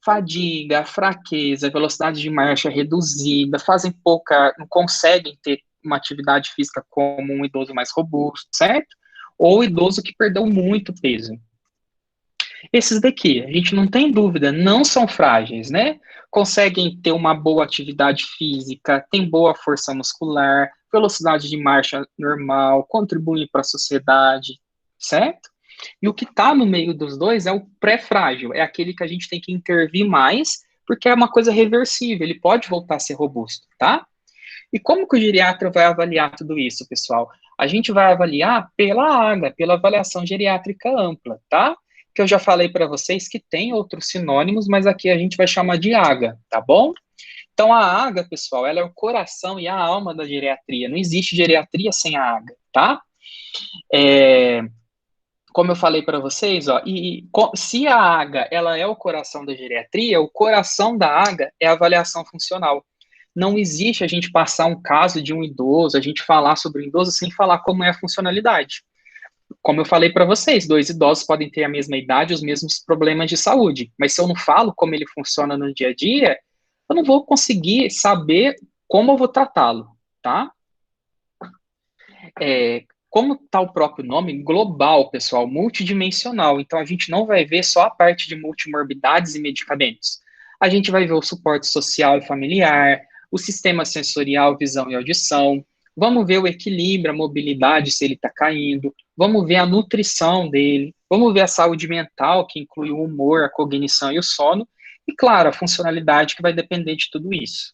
Fadiga, fraqueza, velocidade de marcha reduzida, não conseguem ter uma atividade física como um idoso mais robusto, certo? Ou idoso que perdeu muito peso. Esses daqui, a gente não tem dúvida, não são frágeis, né? Conseguem ter uma boa atividade física, têm boa força muscular, velocidade de marcha normal, contribuem para a sociedade, certo? E o que está no meio dos dois é o pré-frágil, é aquele que a gente tem que intervir mais, porque é uma coisa reversível, ele pode voltar a ser robusto, tá? E como que o geriatra vai avaliar tudo isso, pessoal? A gente vai avaliar pela AGA, pela avaliação geriátrica ampla, tá? Que eu já falei para vocês que tem outros sinônimos, mas aqui a gente vai chamar de AGA, tá bom? Então a AGA, pessoal, ela é o coração e a alma da geriatria. Não existe geriatria sem a AGA, tá? É, como eu falei para vocês, ó, se a AGA ela é o coração da geriatria, o coração da AGA é a avaliação funcional. Não existe a gente passar um caso de um idoso, a gente falar sobre o idoso sem falar como é a funcionalidade. Como eu falei para vocês, dois idosos podem ter a mesma idade, os mesmos problemas de saúde, mas se eu não falo como ele funciona no dia a dia, eu não vou conseguir saber como eu vou tratá-lo, tá? Como está o próprio nome, global, pessoal, multidimensional. Então, a gente não vai ver só a parte de multimorbidades e medicamentos. A gente vai ver o suporte social e familiar, o sistema sensorial, visão e audição. Vamos ver o equilíbrio, a mobilidade, se ele está caindo. Vamos ver a nutrição dele. Vamos ver a saúde mental, que inclui o humor, a cognição e o sono. E, claro, a funcionalidade que vai depender de tudo isso.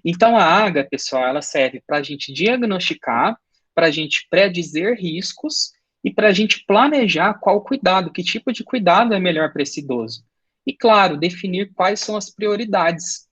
Então, a AGA, pessoal, ela serve para a gente diagnosticar, para a gente predizer riscos e para a gente planejar qual cuidado, que tipo de cuidado é melhor para esse idoso. E, claro, definir quais são as prioridades.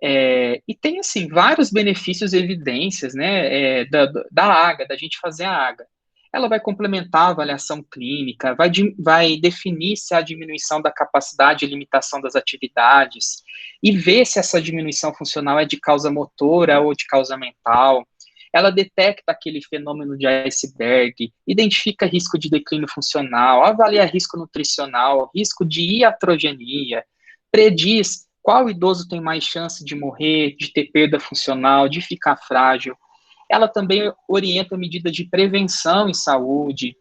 E tem, assim, vários benefícios e evidências, né, da AGA, da gente fazer a AGA. Ela vai complementar a avaliação clínica, vai definir se há diminuição da capacidade e limitação das atividades, e ver se essa diminuição funcional é de causa motora ou de causa mental. Ela detecta aquele fenômeno de iceberg, identifica risco de declínio funcional, avalia risco nutricional, risco de iatrogenia, prediz qual idoso tem mais chance de morrer, de ter perda funcional, de ficar frágil. Ela também orienta medidas de prevenção em saúde,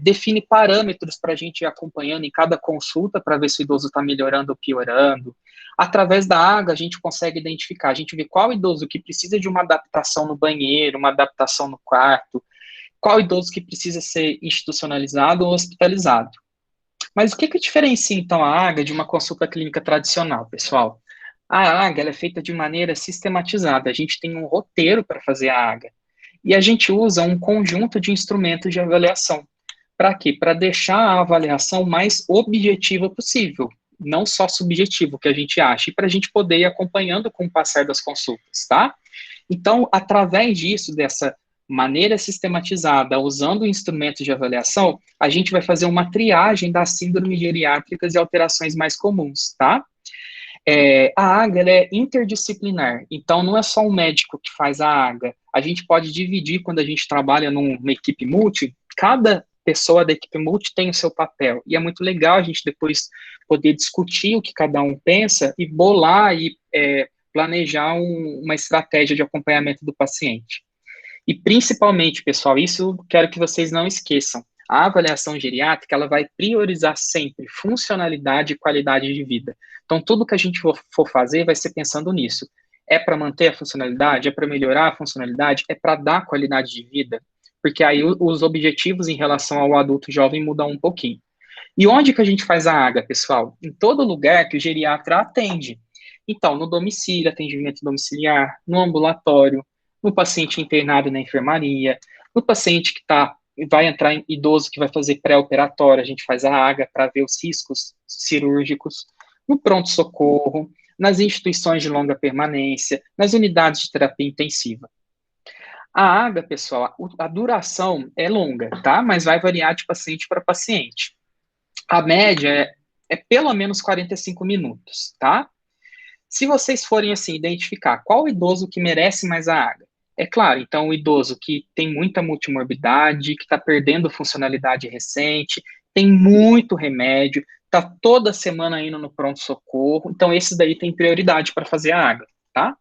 define parâmetros para a gente ir acompanhando em cada consulta para ver se o idoso está melhorando ou piorando. Através da AGA, a gente consegue identificar, a gente vê qual idoso que precisa de uma adaptação no banheiro, uma adaptação no quarto, qual idoso que precisa ser institucionalizado ou hospitalizado. Mas o que diferencia, então, a AGA de uma consulta clínica tradicional, pessoal? A AGA ela é feita de maneira sistematizada. A gente tem um roteiro para fazer a AGA. E a gente usa um conjunto de instrumentos de avaliação. Para quê? Para deixar a avaliação mais objetiva possível, não só subjetivo, que a gente acha, e para a gente poder ir acompanhando com o passar das consultas, tá? Então, através disso, dessa maneira sistematizada, usando instrumentos de avaliação, a gente vai fazer uma triagem das síndromes geriátricas e alterações mais comuns, tá? A AGA ela é interdisciplinar, então não é só um médico que faz a AGA. A gente pode dividir quando a gente trabalha numa equipe multi, cada pessoa da equipe multi tem o seu papel. E é muito legal a gente depois poder discutir o que cada um pensa e bolar e planejar uma estratégia de acompanhamento do paciente. E principalmente, pessoal, isso eu quero que vocês não esqueçam. A avaliação geriátrica, ela vai priorizar sempre funcionalidade e qualidade de vida. Então, tudo que a gente for fazer vai ser pensando nisso. É para manter a funcionalidade? É para melhorar a funcionalidade? É para dar qualidade de vida? Porque aí os objetivos em relação ao adulto jovem mudam um pouquinho. E onde que a gente faz a AGA, pessoal? Em todo lugar que o geriatra atende. Então, no domicílio, atendimento domiciliar, no ambulatório, no paciente internado na enfermaria, no paciente que vai entrar em idoso que vai fazer pré-operatório, a gente faz a AGA para ver os riscos cirúrgicos, no pronto-socorro, nas instituições de longa permanência, nas unidades de terapia intensiva. A AGA, pessoal, a duração é longa, tá? Mas vai variar de paciente para paciente. A média é pelo menos 45 minutos, tá? Se vocês forem, assim, identificar qual idoso que merece mais a AGA, é claro, então o idoso que tem muita multimorbidade, que está perdendo funcionalidade recente, tem muito remédio, está toda semana indo no pronto-socorro, então esses daí tem prioridade para fazer a AGA, tá?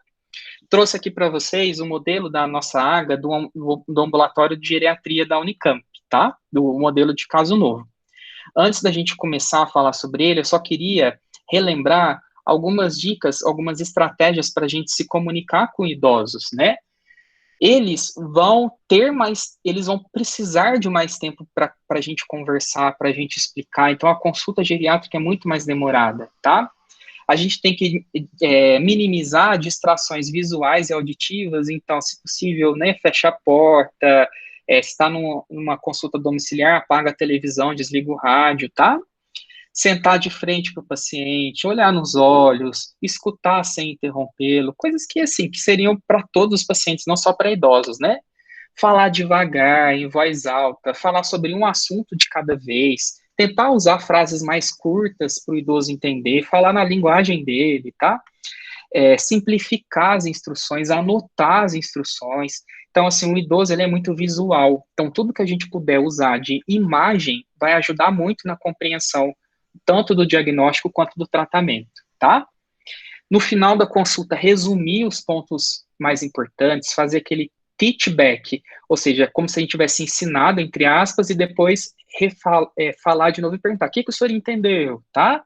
Trouxe aqui para vocês o modelo da nossa AGA do ambulatório de geriatria da Unicamp, tá? Do modelo de caso novo. Antes da gente começar a falar sobre ele, eu só queria relembrar algumas dicas, algumas estratégias para a gente se comunicar com idosos, né? Eles vão precisar de mais tempo para a gente conversar, para a gente explicar. Então, a consulta geriátrica é muito mais demorada, tá? A gente tem que minimizar distrações visuais e auditivas, então, se possível, né, fecha a porta, se está numa consulta domiciliar, apaga a televisão, desliga o rádio, tá? Sentar de frente para o paciente, olhar nos olhos, escutar sem interrompê-lo, coisas que, assim, que seriam para todos os pacientes, não só para idosos, né? Falar devagar, em voz alta, falar sobre um assunto de cada vez, tentar usar frases mais curtas para o idoso entender, falar na linguagem dele, tá? Simplificar as instruções, anotar as instruções. Então, assim, o idoso, ele é muito visual. Então, tudo que a gente puder usar de imagem vai ajudar muito na compreensão tanto do diagnóstico quanto do tratamento, tá? No final da consulta, resumir os pontos mais importantes, fazer aquele teachback, ou seja, como se a gente tivesse ensinado, entre aspas, e depois falar de novo e perguntar, o que o senhor entendeu, tá?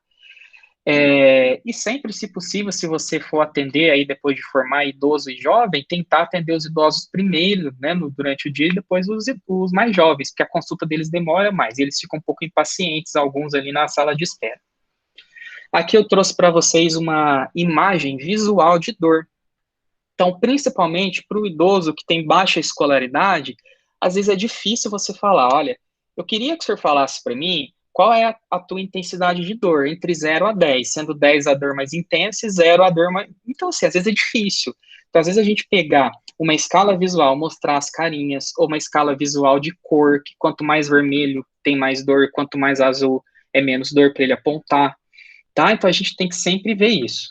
E sempre, se possível, se você for atender aí depois de formar idoso e jovem, tentar atender os idosos primeiro, né, durante o dia, e depois os mais jovens, porque a consulta deles demora mais, e eles ficam um pouco impacientes, alguns ali na sala de espera. Aqui eu trouxe para vocês uma imagem visual de dor. Então, principalmente para o idoso que tem baixa escolaridade, às vezes é difícil você falar, olha, eu queria que o senhor falasse para mim qual é a tua intensidade de dor, entre 0 a 10, sendo 10 a dor mais intensa e 0 a dor mais... Então, assim, às vezes é difícil. Então, às vezes a gente pegar uma escala visual, mostrar as carinhas, ou uma escala visual de cor, que quanto mais vermelho tem mais dor, quanto mais azul é menos dor para ele apontar, tá? Então, a gente tem que sempre ver isso.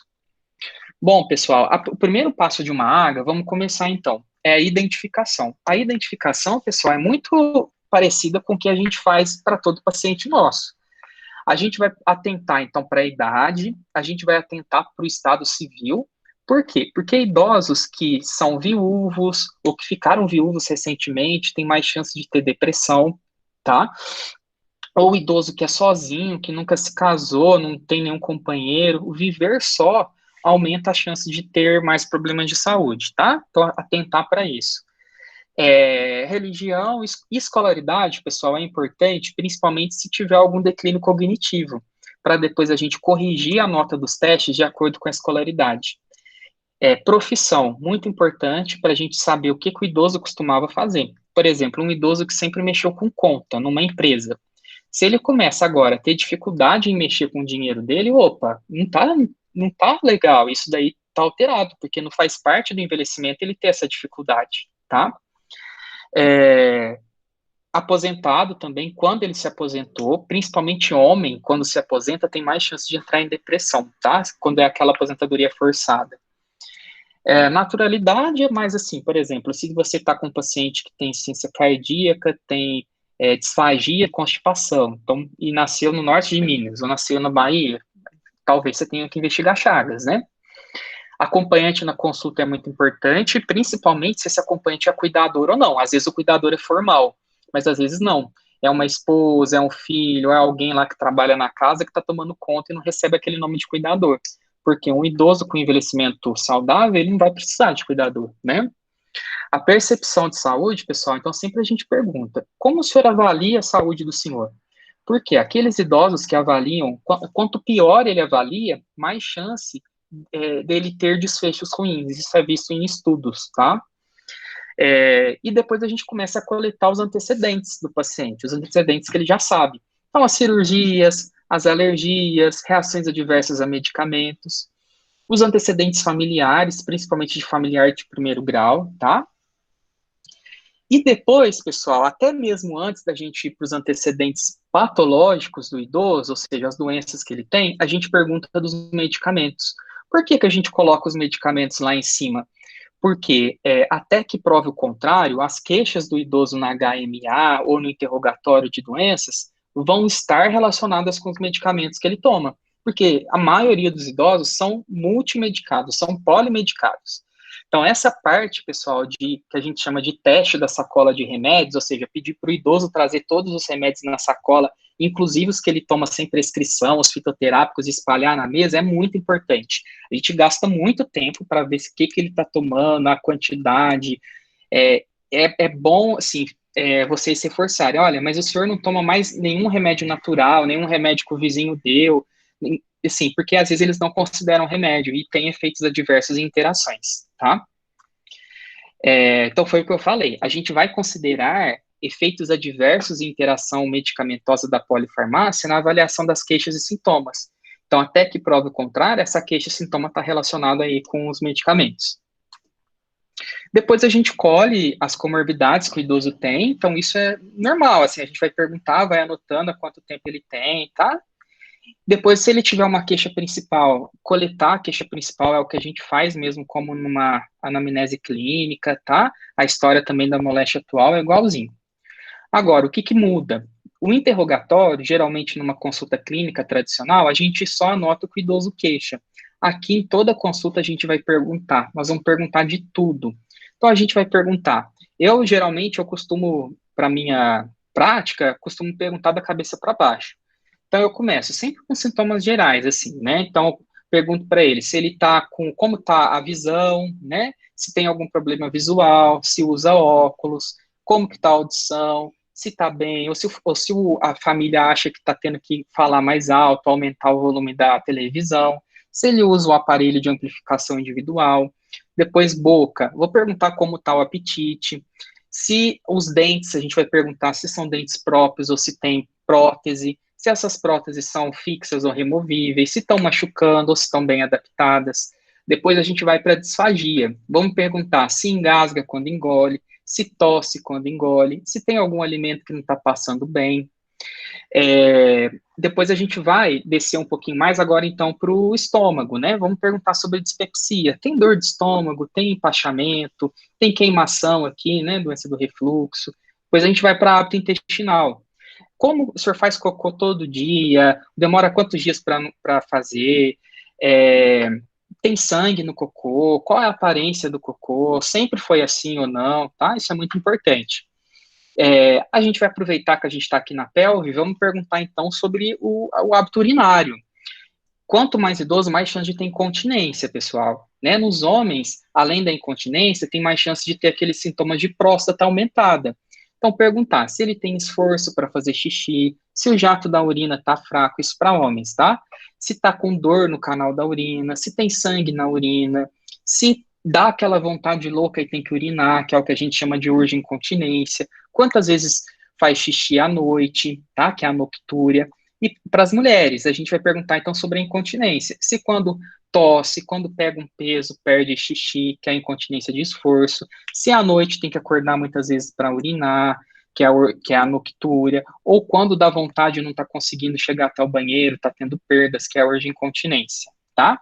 Bom, pessoal, o primeiro passo de uma AGA, vamos começar então, é a identificação. A identificação, pessoal, é muito parecida com o que a gente faz para todo paciente nosso. A gente vai atentar, então, para a idade, a gente vai atentar para o estado civil. Por quê? Porque idosos que são viúvos ou que ficaram viúvos recentemente têm mais chance de ter depressão, tá? Ou idoso que é sozinho, que nunca se casou, não tem nenhum companheiro, o viver só aumenta a chance de ter mais problemas de saúde, tá? Então, atentar para isso. Religião e escolaridade, pessoal, é importante, principalmente se tiver algum declínio cognitivo, para depois a gente corrigir a nota dos testes de acordo com a escolaridade. Profissão, muito importante para a gente saber o que o idoso costumava fazer. Por exemplo, um idoso que sempre mexeu com conta numa empresa. Se ele começa agora a ter dificuldade em mexer com o dinheiro dele, opa, não tá legal, isso daí tá alterado, porque não faz parte do envelhecimento ele ter essa dificuldade, tá? Aposentado também, quando ele se aposentou, principalmente homem, quando se aposenta, tem mais chance de entrar em depressão, tá? Quando é aquela aposentadoria forçada. Naturalidade é mais assim, por exemplo, se você está com um paciente que tem insuficiência cardíaca, tem disfagia, constipação, então, e nasceu no norte de Minas, ou nasceu na Bahia, talvez você tenha que investigar Chagas, né? Acompanhante na consulta é muito importante, principalmente se esse acompanhante é cuidador ou não. Às vezes o cuidador é formal, mas às vezes não. É uma esposa, é um filho, é alguém lá que trabalha na casa que está tomando conta e não recebe aquele nome de cuidador. Porque um idoso com envelhecimento saudável, ele não vai precisar de cuidador, né? A percepção de saúde, pessoal, então sempre a gente pergunta, como o senhor avalia a saúde do senhor? Porque aqueles idosos que avaliam, quanto pior ele avalia, mais chance dele ter desfechos ruins. Isso é visto em estudos, tá? E depois a gente começa a coletar os antecedentes do paciente, os antecedentes que ele já sabe. Então, as cirurgias, as alergias, reações adversas a medicamentos, os antecedentes familiares, principalmente de familiar de primeiro grau, tá? E depois, pessoal, até mesmo antes da gente ir para os antecedentes patológicos do idoso, ou seja, as doenças que ele tem, a gente pergunta dos medicamentos. Por que a gente coloca os medicamentos lá em cima? Porque, até que prove o contrário, as queixas do idoso na HMA ou no interrogatório de doenças vão estar relacionadas com os medicamentos que ele toma. Porque a maioria dos idosos são multimedicados, são polimedicados. Então, essa parte, pessoal, que a gente chama de teste da sacola de remédios, ou seja, pedir para o idoso trazer todos os remédios na sacola, inclusive os que ele toma sem prescrição, os fitoterápicos, e espalhar na mesa, é muito importante. A gente gasta muito tempo para ver o que ele está tomando, a quantidade. É bom, assim, vocês se reforçarem. Olha, mas o senhor não toma mais nenhum remédio natural, nenhum remédio que o vizinho deu, assim, porque às vezes eles não consideram remédio e tem efeitos adversos e interações, tá? Então, foi o que eu falei. A gente vai considerar efeitos adversos e interação medicamentosa da polifarmácia na avaliação das queixas e sintomas. Então, até que prove o contrário, essa queixa e sintoma está relacionada aí com os medicamentos. Depois a gente colhe as comorbidades que o idoso tem, então isso é normal, assim, a gente vai perguntar, vai anotando há quanto tempo ele tem, tá? Depois, se ele tiver uma queixa principal, coletar a queixa principal é o que a gente faz mesmo, como numa anamnese clínica, tá? A história também da moléstia atual é igualzinho. Agora, o que que muda? O interrogatório, geralmente numa consulta clínica tradicional, a gente só anota o que o idoso queixa. Aqui, em toda consulta, a gente vai perguntar, nós vamos perguntar de tudo. Então, a gente vai perguntar. Geralmente, eu costumo, para minha prática, costumo perguntar da cabeça para baixo. Então, eu começo sempre com sintomas gerais, assim, né? Então, eu pergunto para ele se ele tá como tá a visão, né? Se tem algum problema visual, se usa óculos, como que tá a audição, se tá bem, ou se a família acha que tá tendo que falar mais alto, aumentar o volume da televisão, se ele usa o aparelho de amplificação individual. Depois, boca, vou perguntar como tá o apetite. Se os dentes, a gente vai perguntar se são dentes próprios ou se tem prótese, se essas próteses são fixas ou removíveis, se estão machucando ou se estão bem adaptadas. Depois a gente vai para a disfagia. Vamos perguntar se engasga quando engole, se tosse quando engole, se tem algum alimento que não está passando bem. Depois a gente vai descer um pouquinho mais agora, então, para o estômago, né? Vamos perguntar sobre dispepsia. Tem dor de estômago, tem empachamento, tem queimação aqui, né? Doença do refluxo. Depois a gente vai para hábito intestinal. Como o senhor faz cocô todo dia? Demora quantos dias para fazer? Tem sangue no cocô? Qual é a aparência do cocô? Sempre foi assim ou não? Tá? Isso é muito importante. A gente vai aproveitar que a gente está aqui na pelve, vamos perguntar então sobre o hábito urinário. Quanto mais idoso, mais chance de ter incontinência, pessoal. Né? Nos homens, além da incontinência, tem mais chance de ter aqueles sintomas de próstata aumentada. Então, perguntar se ele tem esforço para fazer xixi, se o jato da urina está fraco, isso para homens, tá? Se está com dor no canal da urina, se tem sangue na urina, se dá aquela vontade louca e tem que urinar, que é o que a gente chama de urge incontinência, quantas vezes faz xixi à noite, tá? Que é a noctúria. E para as mulheres, a gente vai perguntar então sobre a incontinência. Se quando tosse, quando pega um peso, perde xixi, que é a incontinência de esforço. Se à noite tem que acordar muitas vezes para urinar, que é a noctúria. Ou quando dá vontade e não está conseguindo chegar até o banheiro, está tendo perdas, que é a urge-incontinência, tá?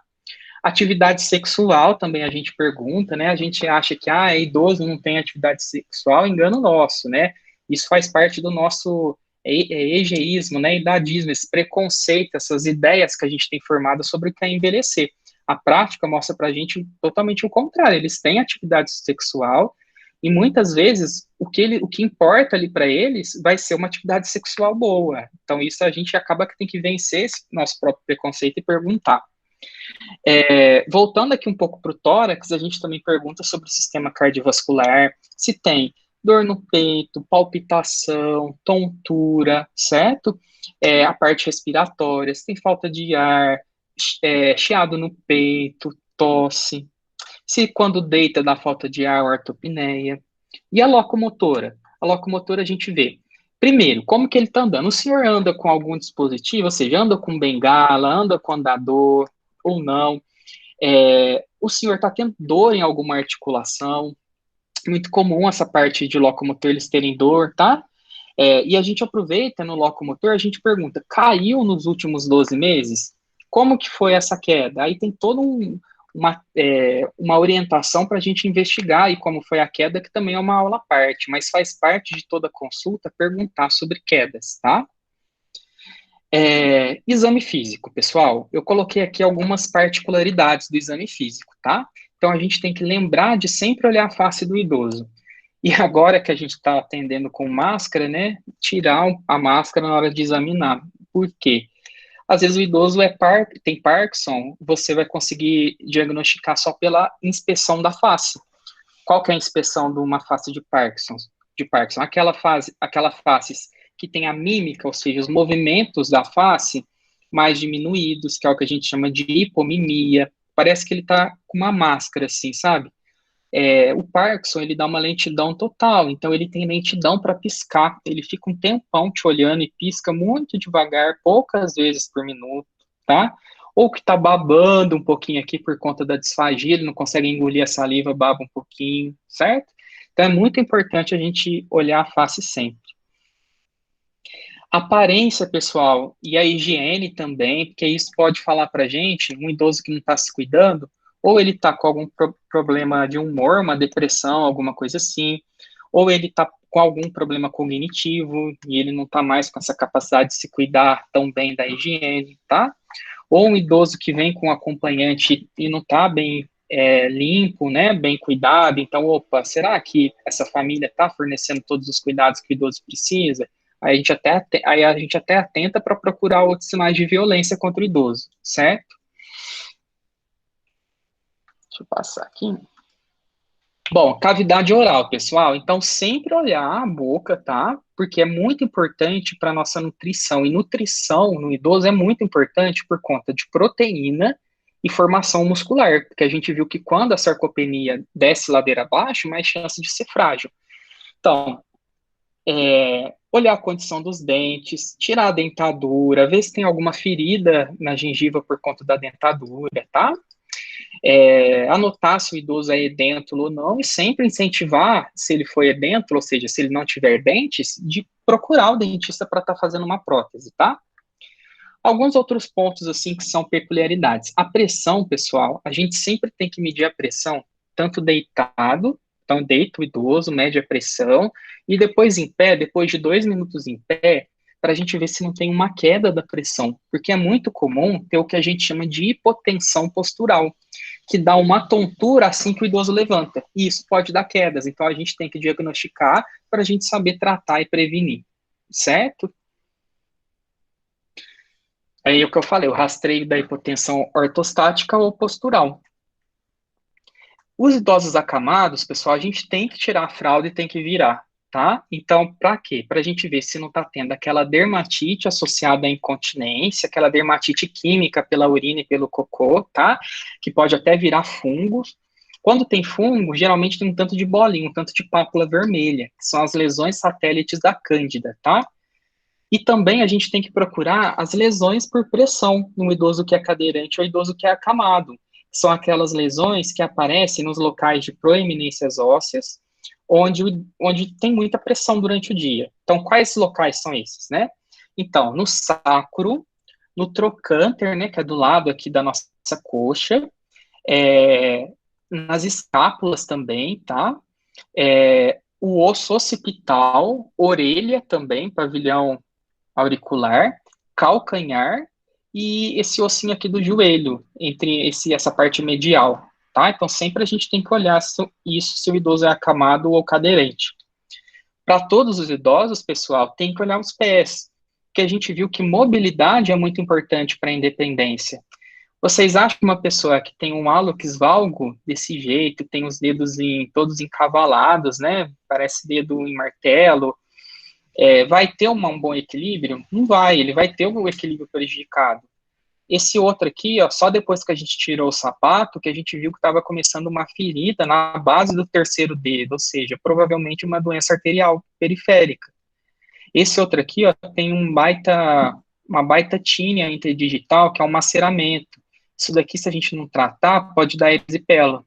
Atividade sexual também a gente pergunta, né? A gente acha que, é idoso, não tem atividade sexual, engano nosso, né? Isso faz parte do nosso egeísmo, né, idadismo, esse preconceito, essas ideias que a gente tem formado sobre o que é envelhecer. A prática mostra pra gente totalmente o contrário, eles têm atividade sexual e muitas vezes o que importa ali para eles vai ser uma atividade sexual boa. Então isso a gente acaba que tem que vencer esse nosso próprio preconceito e perguntar. Voltando aqui um pouco para o tórax, a gente também pergunta sobre o sistema cardiovascular, se tem dor no peito, palpitação, tontura, certo? A parte respiratória, se tem falta de ar, chiado no peito, tosse, se quando deita dá falta de ar, ortopneia. E a locomotora? A locomotora a gente vê. Primeiro, como que ele está andando? O senhor anda com algum dispositivo, ou seja, anda com bengala, anda com andador ou não? O senhor está tendo dor em alguma articulação? Muito comum essa parte de locomotor eles terem dor, tá? E a gente aproveita no locomotor, a gente pergunta, caiu nos últimos 12 meses? Como que foi essa queda? Aí tem toda uma orientação para a gente investigar aí como foi a queda, que também é uma aula à parte, mas faz parte de toda consulta perguntar sobre quedas, tá? Exame físico, pessoal. Eu coloquei aqui algumas particularidades do exame físico, tá? Então, a gente tem que lembrar de sempre olhar a face do idoso. E agora que a gente está atendendo com máscara, né, tirar a máscara na hora de examinar. Por quê? Às vezes o idoso tem Parkinson, você vai conseguir diagnosticar só pela inspeção da face. Qual que é a inspeção de uma face de Parkinson? Aquela face que tem a mímica, ou seja, os movimentos da face mais diminuídos, que é o que a gente chama de hipomimia. Parece que ele está com uma máscara, assim, sabe? O Parkinson, ele dá uma lentidão total, então ele tem lentidão para piscar, ele fica um tempão te olhando e pisca muito devagar, poucas vezes por minuto, tá? Ou que tá babando um pouquinho aqui por conta da disfagia, ele não consegue engolir a saliva, baba um pouquinho, certo? Então é muito importante a gente olhar a face sempre. Aparência, pessoal, e a higiene também, porque isso pode falar para gente, um idoso que não está se cuidando, ou ele está com algum problema de humor, uma depressão, alguma coisa assim, ou ele está com algum problema cognitivo e ele não está mais com essa capacidade de se cuidar tão bem da higiene, tá? Ou um idoso que vem com um acompanhante e não está bem limpo, né, bem cuidado, então, opa, será que essa família está fornecendo todos os cuidados que o idoso precisa? Aí a gente até atenta para procurar outros sinais de violência contra o idoso, certo? Deixa eu passar aqui. Bom, cavidade oral, pessoal. Então, sempre olhar a boca, tá? Porque é muito importante para a nossa nutrição. E nutrição no idoso é muito importante por conta de proteína e formação muscular. Porque a gente viu que quando a sarcopenia desce ladeira abaixo, mais chance de ser frágil. Então, olhar a condição dos dentes, tirar a dentadura, ver se tem alguma ferida na gengiva por conta da dentadura, tá? Anotar se o idoso é edêntulo ou não e sempre incentivar, se ele for edêntulo, ou seja, se ele não tiver dentes, de procurar o dentista para estar fazendo uma prótese, tá? Alguns outros pontos, assim, que são peculiaridades. A pressão, pessoal, a gente sempre tem que medir a pressão, tanto deitado, então deita o idoso, mede a pressão, e depois em pé, depois de 2 minutos em pé, para a gente ver se não tem uma queda da pressão, porque é muito comum ter o que a gente chama de hipotensão postural, que dá uma tontura assim que o idoso levanta, e isso pode dar quedas, então a gente tem que diagnosticar para a gente saber tratar e prevenir, certo? Aí o que eu falei, o rastreio da hipotensão ortostática ou postural. Os idosos acamados, pessoal, a gente tem que tirar a fralda e tem que virar, tá? Então, para quê? Para a gente ver se não está tendo aquela dermatite associada à incontinência, aquela dermatite química pela urina e pelo cocô, tá? Que pode até virar fungos. Quando tem fungo, geralmente tem um tanto de bolinha, um tanto de pápula vermelha, que são as lesões satélites da cândida, tá? E também a gente tem que procurar as lesões por pressão no idoso que é cadeirante ou idoso que é acamado. São aquelas lesões que aparecem nos locais de proeminências ósseas, onde tem muita pressão durante o dia. Então, quais locais são esses, né? Então, no sacro, no trocânter, né, que é do lado aqui da nossa coxa, nas escápulas também, tá? O osso occipital, orelha também, pavilhão auricular, calcanhar e esse ossinho aqui do joelho, entre essa parte medial, tá? Então, sempre a gente tem que olhar isso, se o idoso é acamado ou cadeirante. Para todos os idosos, pessoal, tem que olhar os pés, porque a gente viu que mobilidade é muito importante para a independência. Vocês acham que uma pessoa que tem um hálux valgo desse jeito, tem os dedos todos encavalados, né? Parece dedo em martelo, vai ter um bom equilíbrio? Não vai, ele vai ter o equilíbrio prejudicado. Esse outro aqui, ó, só depois que a gente tirou o sapato, que a gente viu que estava começando uma ferida na base do terceiro dedo, ou seja, provavelmente uma doença arterial periférica. Esse outro aqui, ó, tem uma baita tínia interdigital, que é um maceramento. Isso daqui, se a gente não tratar, pode dar erisipela.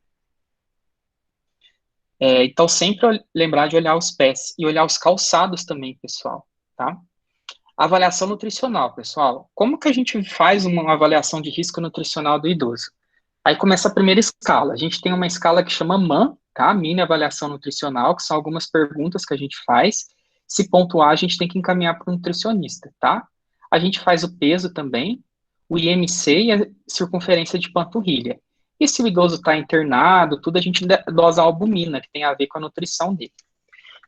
Então, sempre lembrar de olhar os pés e olhar os calçados também, pessoal, tá? Avaliação nutricional, pessoal. Como que a gente faz uma avaliação de risco nutricional do idoso? Aí começa a primeira escala. A gente tem uma escala que chama MAN, tá? Mini Avaliação Nutricional, que são algumas perguntas que a gente faz. Se pontuar, a gente tem que encaminhar para o nutricionista, tá? A gente faz o peso também, o IMC e a circunferência de panturrilha. E se o idoso está internado, tudo, a gente dosa a albumina, que tem a ver com a nutrição dele.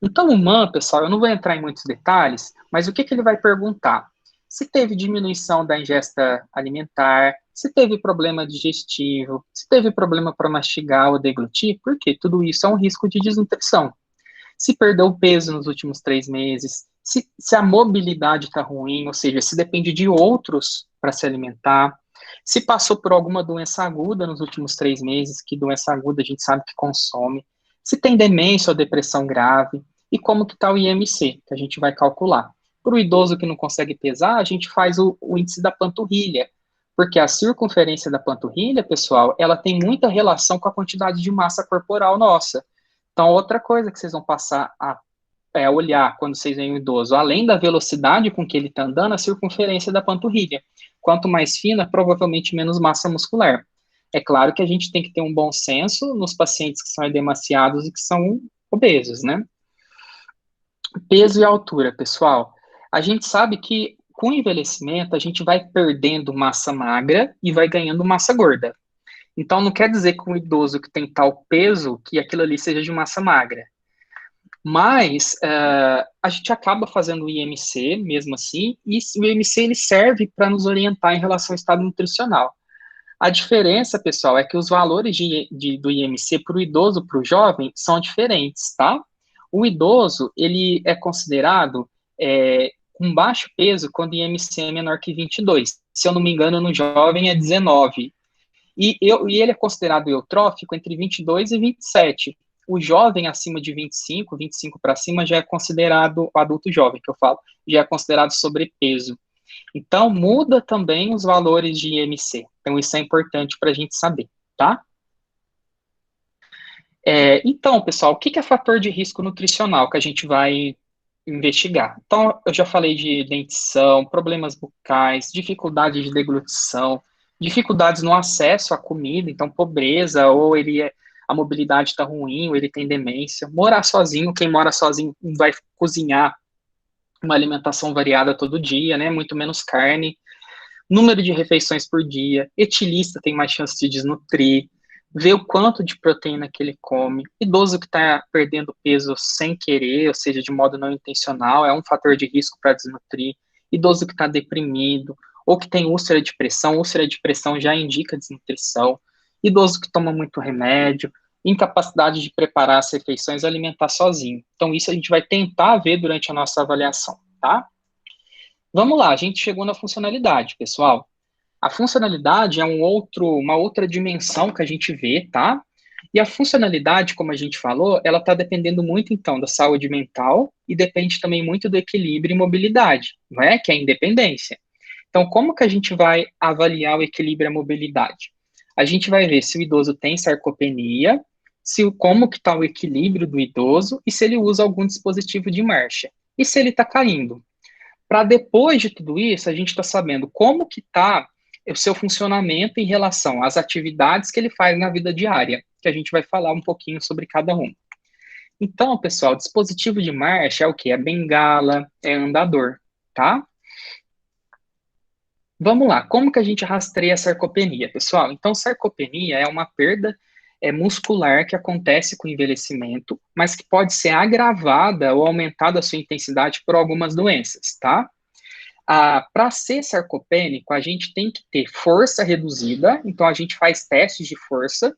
Então, o MAN, pessoal, eu não vou entrar em muitos detalhes, mas o que, que ele vai perguntar? Se teve diminuição da ingesta alimentar, se teve problema digestivo, se teve problema para mastigar ou deglutir, porque tudo isso é um risco de desnutrição. Se perdeu peso nos últimos 3 meses, se a mobilidade está ruim, ou seja, se depende de outros para se alimentar, se passou por alguma doença aguda nos últimos 3 meses, que doença aguda a gente sabe que consome, se tem demência ou depressão grave, e como que está o IMC, que a gente vai calcular. Para o idoso que não consegue pesar, a gente faz o índice da panturrilha, porque a circunferência da panturrilha, pessoal, ela tem muita relação com a quantidade de massa corporal nossa. Então, outra coisa que vocês vão passar a olhar quando vocês veem o idoso, além da velocidade com que ele está andando, a circunferência da panturrilha. Quanto mais fina, provavelmente menos massa muscular. É claro que a gente tem que ter um bom senso nos pacientes que são edemaciados e que são obesos, né? Peso e altura, pessoal. A gente sabe que com o envelhecimento a gente vai perdendo massa magra e vai ganhando massa gorda. Então, não quer dizer que um idoso que tem tal peso, que aquilo ali seja de massa magra. Mas a gente acaba fazendo o IMC, mesmo assim, e o IMC ele serve para nos orientar em relação ao estado nutricional. A diferença, pessoal, é que os valores do IMC para o idoso, para o jovem, são diferentes, tá? O idoso, ele é considerado com baixo peso quando o IMC é menor que 22. Se eu não me engano, no jovem é 19. E ele é considerado eutrófico entre 22 e 27. O jovem acima de 25, 25 para cima, já é considerado, o adulto jovem que eu falo, já é considerado sobrepeso. Então, muda também os valores de IMC. Então, isso é importante para a gente saber, tá? Então, pessoal, o que é fator de risco nutricional que a gente vai investigar? Então, eu já falei de dentição, problemas bucais, dificuldade de deglutição, dificuldades no acesso à comida, então pobreza, ou a mobilidade está ruim, ou ele tem demência. Morar sozinho, quem mora sozinho vai cozinhar uma alimentação variada todo dia, né? Muito menos carne. Número de refeições por dia. Etilista tem mais chance de desnutrir. Ver o quanto de proteína que ele come. Idoso que está perdendo peso sem querer, ou seja, de modo não intencional, é um fator de risco para desnutrir. Idoso que está deprimido, ou que tem úlcera de pressão já indica desnutrição. Idoso que toma muito remédio, incapacidade de preparar as refeições e alimentar sozinho. Então, isso a gente vai tentar ver durante a nossa avaliação, tá? Vamos lá, a gente chegou na funcionalidade, pessoal. A funcionalidade é uma outra dimensão que a gente vê, tá? E a funcionalidade, como a gente falou, ela está dependendo muito, então, da saúde mental e depende também muito do equilíbrio e mobilidade, não é? Que é a independência. Então, como que a gente vai avaliar o equilíbrio e a mobilidade? A gente vai ver se o idoso tem sarcopenia, como que está o equilíbrio do idoso e se ele usa algum dispositivo de marcha. E se ele está caindo. Para depois de tudo isso, a gente está sabendo como que está o seu funcionamento em relação às atividades que ele faz na vida diária, que a gente vai falar um pouquinho sobre cada um. Então, pessoal, dispositivo de marcha é o quê? É bengala, é andador, tá? Vamos lá, como que a gente rastreia a sarcopenia, pessoal? Então, sarcopenia é uma perda muscular que acontece com o envelhecimento, mas que pode ser agravada ou aumentada a sua intensidade por algumas doenças, tá? Para ser sarcopênico, a gente tem que ter força reduzida, então a gente faz testes de força.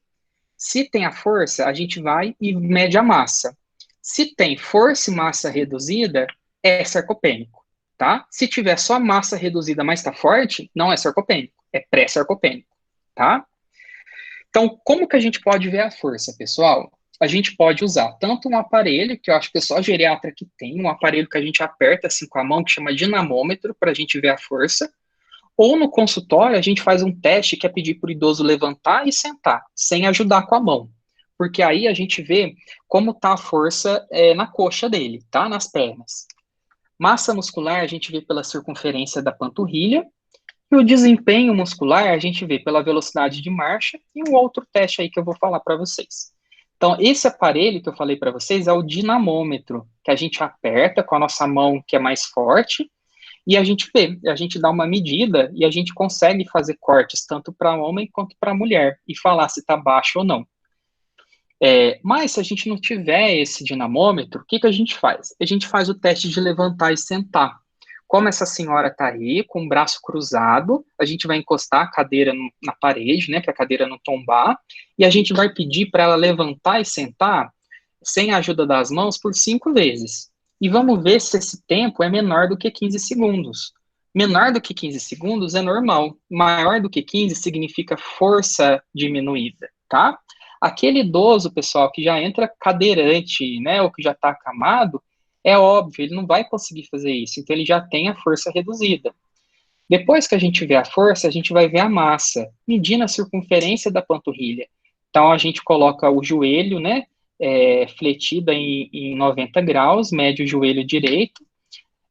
Se tem a força, a gente vai e mede a massa. Se tem força e massa reduzida, é sarcopênico, tá? Se tiver só massa reduzida, mas está forte, não é sarcopênico, é pré-sarcopênico, tá? Então, como que a gente pode ver a força, pessoal? A gente pode usar tanto um aparelho, que eu acho que é só geriatra que tem, um aparelho que a gente aperta assim com a mão, que chama dinamômetro, para a gente ver a força, ou no consultório a gente faz um teste que é pedir para o idoso levantar e sentar, sem ajudar com a mão, porque aí a gente vê como está a força na coxa dele, tá? Nas pernas. Massa muscular a gente vê pela circunferência da panturrilha, e o desempenho muscular a gente vê pela velocidade de marcha e um outro teste aí que eu vou falar para vocês. Então, esse aparelho que eu falei para vocês é o dinamômetro, que a gente aperta com a nossa mão que é mais forte e a gente vê, a gente dá uma medida e a gente consegue fazer cortes tanto para homem quanto para mulher e falar se está baixo ou não. Mas se a gente não tiver esse dinamômetro, o que que a gente faz? A gente faz o teste de levantar e sentar. Como essa senhora está aí, com o braço cruzado, a gente vai encostar a cadeira na parede, né, para a cadeira não tombar, e a gente vai pedir para ela levantar e sentar sem a ajuda das mãos por 5 vezes. E vamos ver se esse tempo é menor do que 15 segundos. Menor do que 15 segundos é normal. Maior do que 15 significa força diminuída, tá? Aquele idoso, pessoal, que já entra cadeirante, né, ou que já está acamado, é óbvio, ele não vai conseguir fazer isso, então ele já tem a força reduzida. Depois que a gente vê a força, a gente vai ver a massa, medindo a circunferência da panturrilha. Então, a gente coloca o joelho, né, fletida em 90 graus, mede o joelho direito,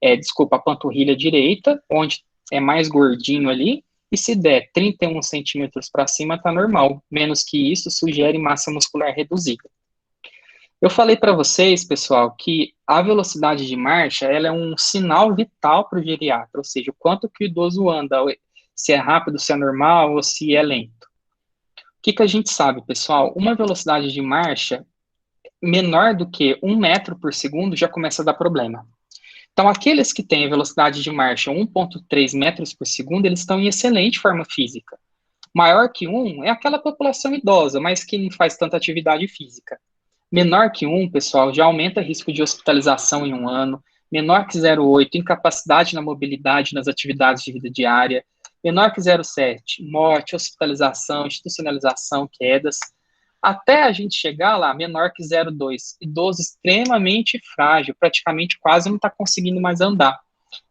desculpa, a panturrilha direita, onde é mais gordinho ali, e se der 31 centímetros para cima, tá normal. Menos que isso, sugere massa muscular reduzida. Eu falei para vocês, pessoal, que a velocidade de marcha, ela é um sinal vital para o geriatra, ou seja, o quanto que o idoso anda, se é rápido, se é normal ou se é lento. O que que a gente sabe, pessoal? Uma velocidade de marcha menor do que 1 metro por segundo já começa a dar problema. Então, aqueles que têm a velocidade de marcha 1,3 metros por segundo, eles estão em excelente forma física. Maior que 1 é aquela população idosa, mas que não faz tanta atividade física. Menor que 1, pessoal, já aumenta risco de hospitalização em 1 ano. Menor que 0,8, incapacidade na mobilidade nas atividades de vida diária. Menor que 0,7, morte, hospitalização, institucionalização, quedas. Até a gente chegar lá, menor que 0,2, idoso extremamente frágil, praticamente quase não está conseguindo mais andar.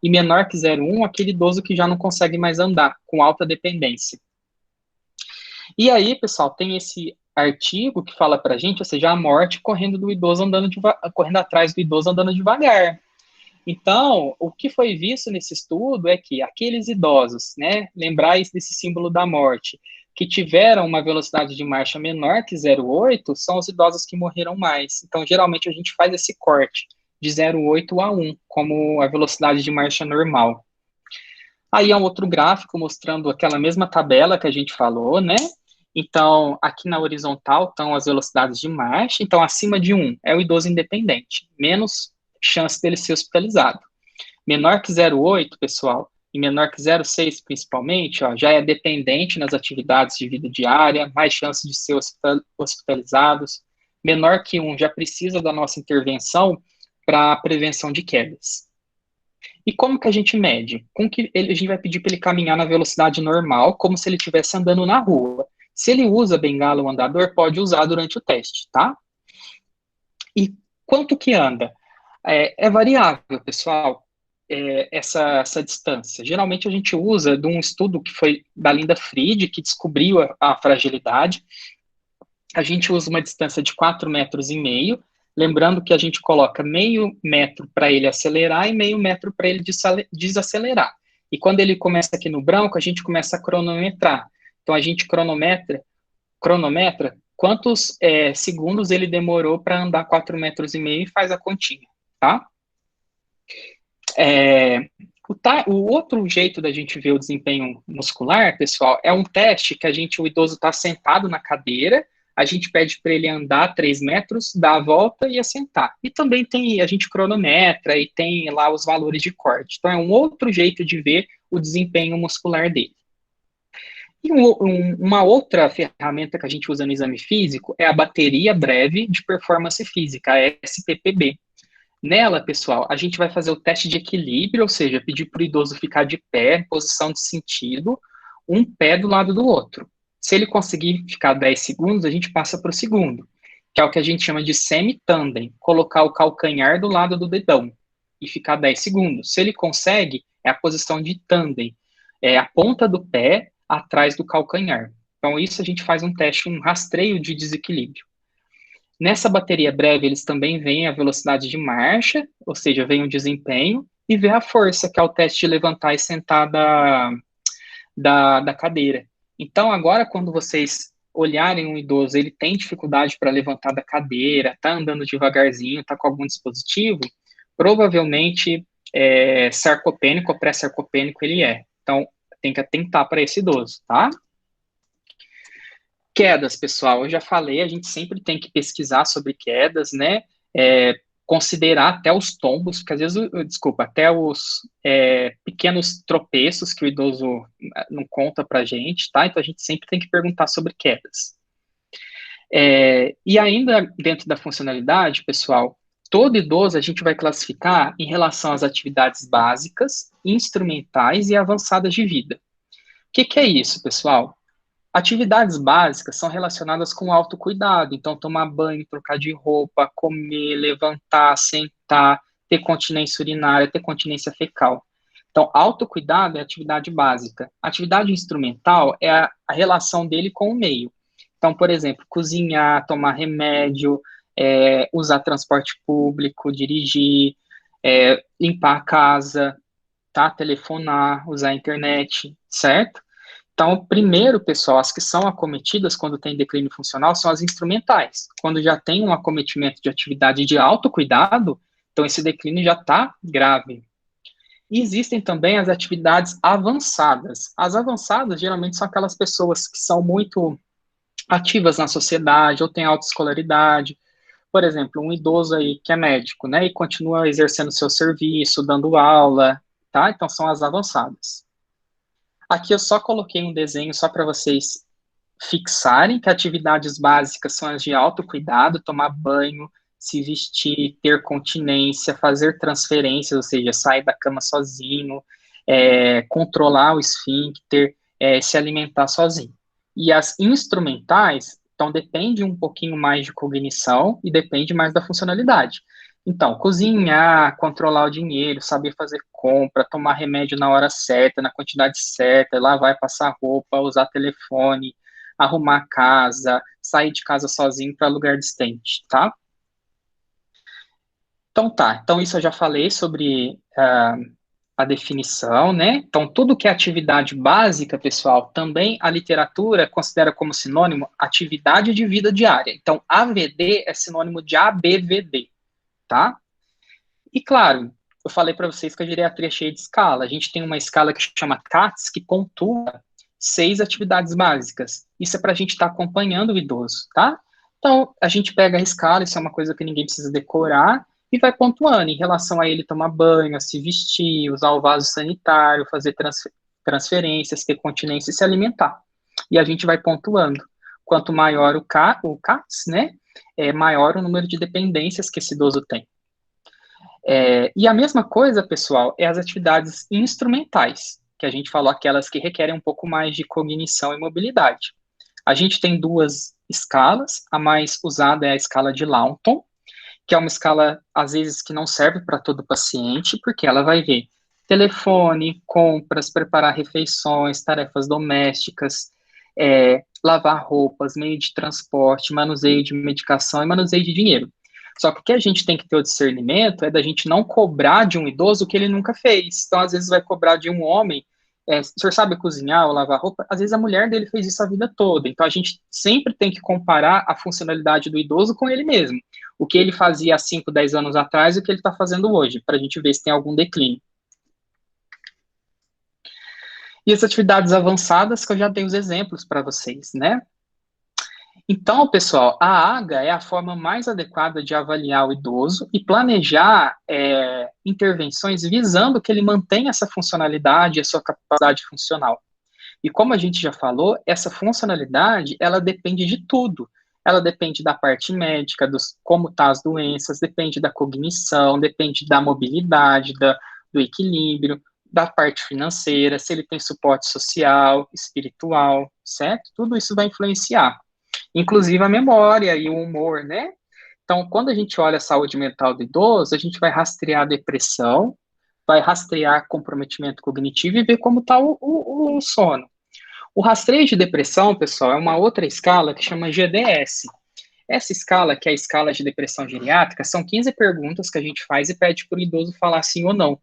E menor que 0,1, aquele idoso que já não consegue mais andar, com alta dependência. E aí, pessoal, tem esse artigo que fala para a gente, ou seja, a morte correndo do idoso correndo atrás do idoso andando devagar. Então, o que foi visto nesse estudo é que aqueles idosos, né, lembrar desse símbolo da morte, que tiveram uma velocidade de marcha menor que 0,8, são os idosos que morreram mais. Então, geralmente, a gente faz esse corte de 0,8 a 1, como a velocidade de marcha normal. Aí é um outro gráfico mostrando aquela mesma tabela que a gente falou, né? Então, aqui na horizontal estão as velocidades de marcha. Então, acima de 1 é o idoso independente, menos chance dele ser hospitalizado. Menor que 0,8, pessoal, e menor que 0,6 principalmente, ó, já é dependente nas atividades de vida diária, mais chance de ser hospitalizados. Menor que 1 já precisa da nossa intervenção para a prevenção de quedas. E como que a gente mede? Com que a gente vai pedir para ele caminhar na velocidade normal, como se ele estivesse andando na rua. Se ele usa bengala ou andador, pode usar durante o teste, tá? E quanto que anda? É variável, pessoal, essa distância. Geralmente a gente usa de um estudo que foi da Linda Fried, que descobriu a fragilidade. A gente usa uma distância de 4,5 metros, lembrando que a gente coloca meio metro para ele acelerar e meio metro para ele desacelerar. E quando ele começa aqui no branco, a gente começa a cronometrar. Então, a gente cronometra quantos segundos ele demorou para andar 4,5 metros e faz a continha, tá? O outro jeito da gente ver o desempenho muscular, pessoal, é um teste que o idoso está sentado na cadeira, a gente pede para ele andar 3 metros, dar a volta e assentar. E também a gente cronometra e tem lá os valores de corte. Então, é um outro jeito de ver o desempenho muscular dele. E uma outra ferramenta que a gente usa no exame físico é a bateria breve de performance física, a SPPB. Nela, pessoal, a gente vai fazer o teste de equilíbrio, ou seja, pedir para o idoso ficar de pé, em posição de sentido, um pé do lado do outro. Se ele conseguir ficar 10 segundos, a gente passa para o segundo, que é o que a gente chama de semi-tandem, colocar o calcanhar do lado do dedão e ficar 10 segundos. Se ele consegue, é a posição de tandem, é a ponta do pé atrás do calcanhar. Então, isso a gente faz um teste, um rastreio de desequilíbrio. Nessa bateria breve, eles também veem a velocidade de marcha, ou seja, vem o desempenho, e vê a força, que é o teste de levantar e sentar da cadeira. Então, agora, quando vocês olharem um idoso, ele tem dificuldade para levantar da cadeira, está andando devagarzinho, está com algum dispositivo, provavelmente sarcopênico ou pré-sarcopênico ele é. Então, tem que atentar para esse idoso, tá? Quedas, pessoal, eu já falei, a gente sempre tem que pesquisar sobre quedas, né? Considerar até os tombos, porque às vezes, até os pequenos tropeços que o idoso não conta pra gente, tá? Então a gente sempre tem que perguntar sobre quedas. E ainda dentro da funcionalidade, pessoal, todo idoso a gente vai classificar em relação às atividades básicas, instrumentais e avançadas de vida. O que é isso, pessoal? Atividades básicas são relacionadas com autocuidado, então tomar banho, trocar de roupa, comer, levantar, sentar, ter continência urinária, ter continência fecal. Então, autocuidado é atividade básica. Atividade instrumental é a relação dele com o meio. Então, por exemplo, cozinhar, tomar remédio, usar transporte público, dirigir, limpar a casa, tá? Telefonar, usar a internet, certo? Então, primeiro, pessoal, as que são acometidas quando tem declínio funcional são as instrumentais. Quando já tem um acometimento de atividade de autocuidado, então esse declínio já está grave. E existem também as atividades avançadas. As avançadas, geralmente, são aquelas pessoas que são muito ativas na sociedade ou têm alta escolaridade. Por exemplo, um idoso aí que é médico, né, e continua exercendo seu serviço, dando aula, tá? Então, são as avançadas. Aqui eu só coloquei um desenho só para vocês fixarem que atividades básicas são as de autocuidado, tomar banho, se vestir, ter continência, fazer transferências, ou seja, sair da cama sozinho, controlar o esfíncter, se alimentar sozinho. E as instrumentais, então, depende um pouquinho mais de cognição e depende mais da funcionalidade. Então, cozinhar, controlar o dinheiro, saber fazer compra, tomar remédio na hora certa, na quantidade certa, lavar e passar roupa, usar telefone, arrumar a casa, sair de casa sozinho para lugar distante, tá? Então tá, então isso eu já falei sobre a definição, né? Então tudo que é atividade básica, pessoal, também a literatura considera como sinônimo atividade de vida diária. Então AVD é sinônimo de ABVD, tá? E claro, eu falei para vocês que a geriatria é cheia de escala. A gente tem uma escala que chama CATS, que pontua 6 atividades básicas. Isso é para a gente estar acompanhando o idoso, tá? Então, a gente pega a escala, isso é uma coisa que ninguém precisa decorar, e vai pontuando em relação a ele tomar banho, a se vestir, usar o vaso sanitário, fazer transferências, ter continência e se alimentar. E a gente vai pontuando. Quanto maior o CATS, né, maior o número de dependências que esse idoso tem. E a mesma coisa, pessoal, é as atividades instrumentais, que a gente falou, aquelas que requerem um pouco mais de cognição e mobilidade. A gente tem 2 escalas, a mais usada é a escala de Lawton, que é uma escala, às vezes, que não serve para todo paciente, porque ela vai ver telefone, compras, preparar refeições, tarefas domésticas, lavar roupas, meio de transporte, manuseio de medicação e manuseio de dinheiro. Só que o que a gente tem que ter o discernimento é da gente não cobrar de um idoso o que ele nunca fez. Então, às vezes, vai cobrar de um homem, o senhor sabe cozinhar ou lavar roupa? Às vezes a mulher dele fez isso a vida toda. Então, a gente sempre tem que comparar a funcionalidade do idoso com ele mesmo. O que ele fazia há 5, 10 anos atrás e o que ele está fazendo hoje, para a gente ver se tem algum declínio. E as atividades avançadas, que eu já dei os exemplos para vocês, né? Então, pessoal, a AGA é a forma mais adequada de avaliar o idoso e planejar intervenções visando que ele mantenha essa funcionalidade e a sua capacidade funcional. E como a gente já falou, essa funcionalidade, ela depende de tudo. Ela depende da parte médica, como estão as doenças, depende da cognição, depende da mobilidade, do equilíbrio, da parte financeira, se ele tem suporte social, espiritual, certo? Tudo isso vai influenciar. Inclusive a memória e o humor, né? Então, quando a gente olha a saúde mental do idoso, a gente vai rastrear a depressão, vai rastrear comprometimento cognitivo e ver como está o sono. O rastreio de depressão, pessoal, é uma outra escala que chama GDS. Essa escala, que é a escala de depressão geriátrica, são 15 perguntas que a gente faz e pede para o idoso falar sim ou não.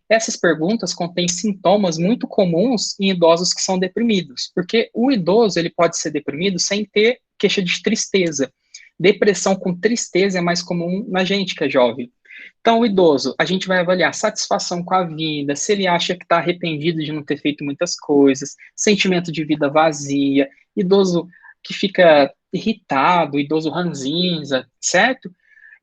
Essas perguntas contêm sintomas muito comuns em idosos que são deprimidos, porque o idoso ele pode ser deprimido sem ter queixa de tristeza. Depressão com tristeza é mais comum na gente que é jovem. Então, o idoso, a gente vai avaliar satisfação com a vida, se ele acha que está arrependido de não ter feito muitas coisas, sentimento de vida vazia, idoso que fica irritado, idoso ranzinza, certo?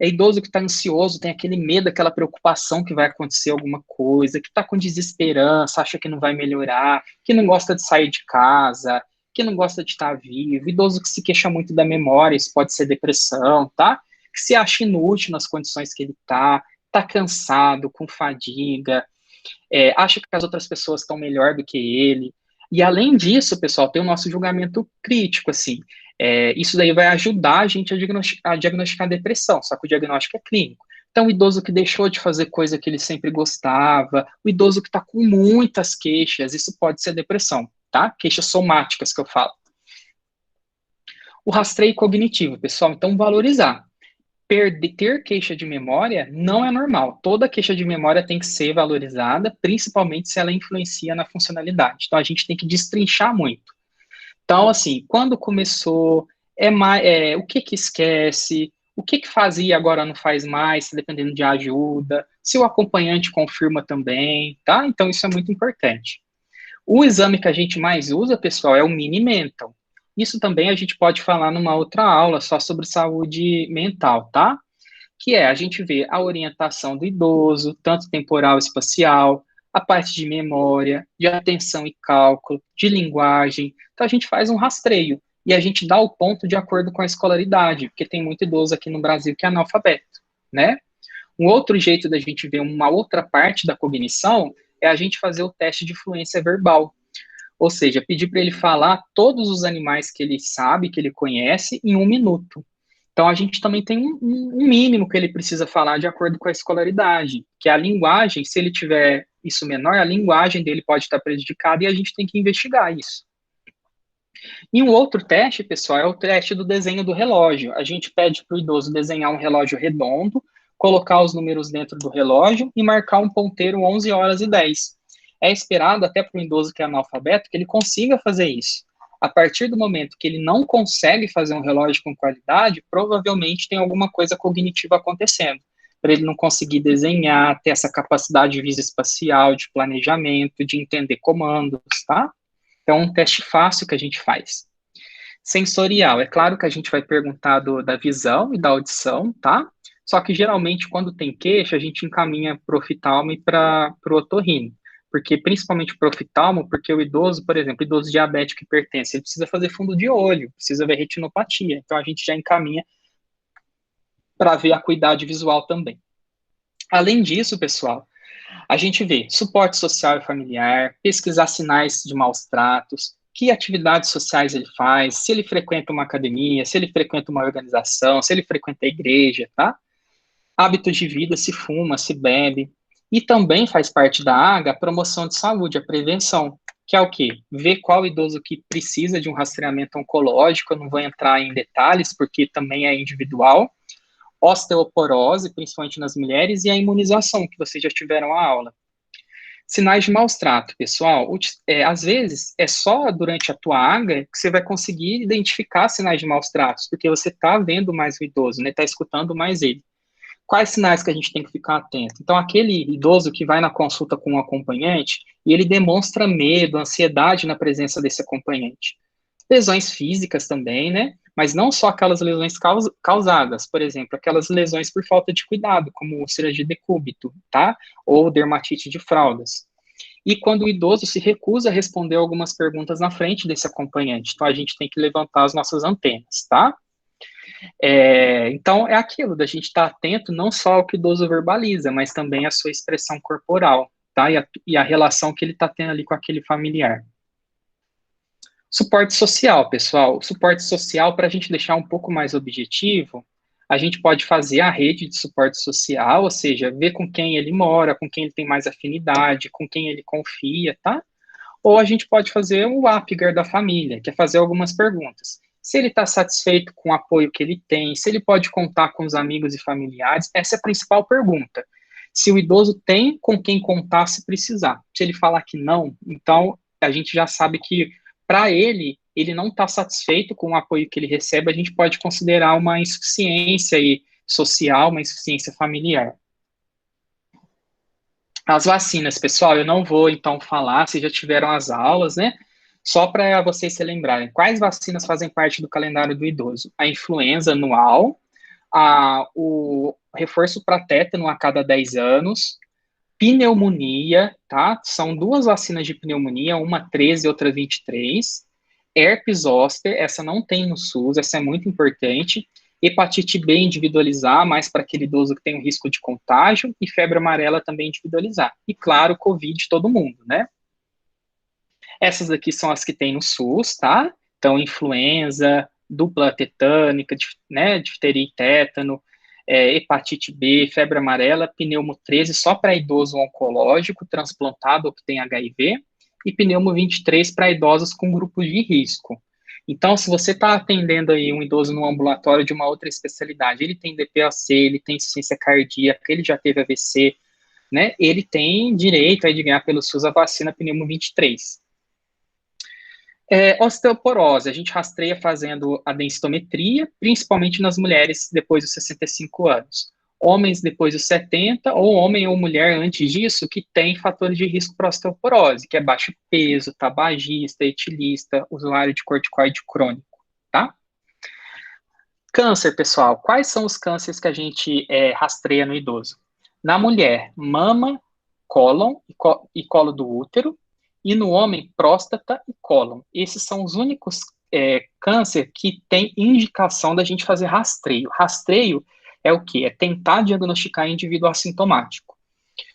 É idoso que está ansioso, tem aquele medo, aquela preocupação que vai acontecer alguma coisa, que está com desesperança, acha que não vai melhorar, que não gosta de sair de casa, que não gosta de estar vivo, idoso que se queixa muito da memória, isso pode ser depressão, tá? Que se acha inútil nas condições que ele está cansado, com fadiga, acha que as outras pessoas estão melhor do que ele. E além disso, pessoal, tem o nosso julgamento crítico, assim. Isso daí vai ajudar a gente a diagnosticar a depressão, só que o diagnóstico é clínico. Então, o idoso que deixou de fazer coisa que ele sempre gostava, o idoso que está com muitas queixas, isso pode ser depressão, tá? Queixas somáticas que eu falo. O rastreio cognitivo, pessoal, então valorizar. Ter queixa de memória não é normal. Toda queixa de memória tem que ser valorizada, principalmente se ela influencia na funcionalidade. Então, a gente tem que destrinchar muito. Então, assim, quando começou, o que que esquece, o que que fazia agora não faz mais, dependendo de ajuda, se o acompanhante confirma também, tá? Então, isso é muito importante. O exame que a gente mais usa, pessoal, é o Mini Mental. Isso também a gente pode falar numa outra aula só sobre saúde mental, tá? Que é a gente vê a orientação do idoso, tanto temporal e espacial, a parte de memória, de atenção e cálculo, de linguagem. Então a gente faz um rastreio e a gente dá o ponto de acordo com a escolaridade, porque tem muito idoso aqui no Brasil que é analfabeto, né? Um outro jeito da gente ver uma outra parte da cognição é a gente fazer o teste de fluência verbal. Ou seja, pedir para ele falar todos os animais que ele sabe, que ele conhece, em 1 minuto. Então, a gente também tem um mínimo que ele precisa falar de acordo com a escolaridade, que é a linguagem. Se ele tiver isso menor, a linguagem dele pode estar prejudicada e a gente tem que investigar isso. E um outro teste, pessoal, é o teste do desenho do relógio. A gente pede para o idoso desenhar um relógio redondo, colocar os números dentro do relógio e marcar um ponteiro 11 horas e 10. É esperado até para o idoso que é analfabeto que ele consiga fazer isso. A partir do momento que ele não consegue fazer um relógio com qualidade, provavelmente tem alguma coisa cognitiva acontecendo, para ele não conseguir desenhar, ter essa capacidade visoespacial, de planejamento, de entender comandos, tá? Então, um teste fácil que a gente faz. Sensorial, é claro que a gente vai perguntar da visão e da audição, tá? Só que geralmente quando tem queixa, a gente encaminha para o oftalmo e para o otorrino. Porque, principalmente para o oftalmo, porque o idoso, por exemplo, idoso diabético hipertenso, ele precisa fazer fundo de olho, precisa ver retinopatia. Então, a gente já encaminha para ver a acuidade visual também. Além disso, pessoal, a gente vê suporte social e familiar, pesquisar sinais de maus tratos, que atividades sociais ele faz, se ele frequenta uma academia, se ele frequenta uma organização, se ele frequenta a igreja, tá? Hábitos de vida, se fuma, se bebe. E também faz parte da AGA a promoção de saúde, a prevenção, que é o quê? Ver qual idoso que precisa de um rastreamento oncológico, eu não vou entrar em detalhes, porque também é individual, osteoporose, principalmente nas mulheres, e a imunização, que vocês já tiveram a aula. Sinais de maus trato, pessoal, às vezes é só durante a tua AGA que você vai conseguir identificar sinais de maus tratos, porque você está vendo mais o idoso, né? Está escutando mais ele. Quais sinais que a gente tem que ficar atento? Então, aquele idoso que vai na consulta com um acompanhante e ele demonstra medo, ansiedade na presença desse acompanhante. Lesões físicas também, né? Mas não só aquelas lesões causadas, por exemplo, aquelas lesões por falta de cuidado, como cirurgia de decúbito, tá? Ou dermatite de fraldas. E quando o idoso se recusa a responder algumas perguntas na frente desse acompanhante, então a gente tem que levantar as nossas antenas, tá? Então é aquilo da gente estar atento não só ao que o idoso verbaliza, mas também à sua expressão corporal, tá? E a relação que ele está tendo ali com aquele familiar. Suporte social, pessoal. Suporte social, para a gente deixar um pouco mais objetivo, a gente pode fazer a rede de suporte social, ou seja, ver com quem ele mora, com quem ele tem mais afinidade, com quem ele confia, tá? Ou a gente pode fazer o Apgar da família, que é fazer algumas perguntas. Se ele está satisfeito com o apoio que ele tem, se ele pode contar com os amigos e familiares, essa é a principal pergunta. Se o idoso tem com quem contar se precisar. Se ele falar que não, então a gente já sabe que para ele não está satisfeito com o apoio que ele recebe, a gente pode considerar uma insuficiência social, uma insuficiência familiar. As vacinas, pessoal, eu não vou então falar, se já tiveram as aulas, né? Só para vocês se lembrarem, quais vacinas fazem parte do calendário do idoso? A influenza anual, o reforço para tétano a cada 10 anos, pneumonia, tá? São duas vacinas de pneumonia, uma 13 e outra 23. Herpes zoster, essa não tem no SUS, essa é muito importante. Hepatite B individualizar, mais para aquele idoso que tem um risco de contágio, e febre amarela também individualizar. E claro, Covid todo mundo, né? Essas daqui são as que tem no SUS, tá? Então, influenza, dupla tetânica, né, difteria e tétano, hepatite B, febre amarela, pneumo 13 só para idoso oncológico, transplantado ou que tem HIV, e pneumo 23 para idosos com grupos de risco. Então, se você está atendendo aí um idoso no ambulatório de uma outra especialidade, ele tem DPOC, ele tem insuficiência cardíaca, ele já teve AVC, né, ele tem direito aí de ganhar pelo SUS a vacina pneumo 23. Osteoporose, a gente rastreia fazendo a densitometria, principalmente nas mulheres depois dos 65 anos. Homens depois dos 70, ou homem ou mulher antes disso, que tem fatores de risco para osteoporose, que é baixo peso, tabagista, etilista, usuário de corticoide crônico, tá? Câncer, pessoal, quais são os cânceres que a gente rastreia no idoso? Na mulher, mama, cólon e colo do útero, e no homem, próstata e cólon. Esses são os únicos câncer que tem indicação da gente fazer rastreio. Rastreio é o quê? É tentar diagnosticar indivíduo assintomático.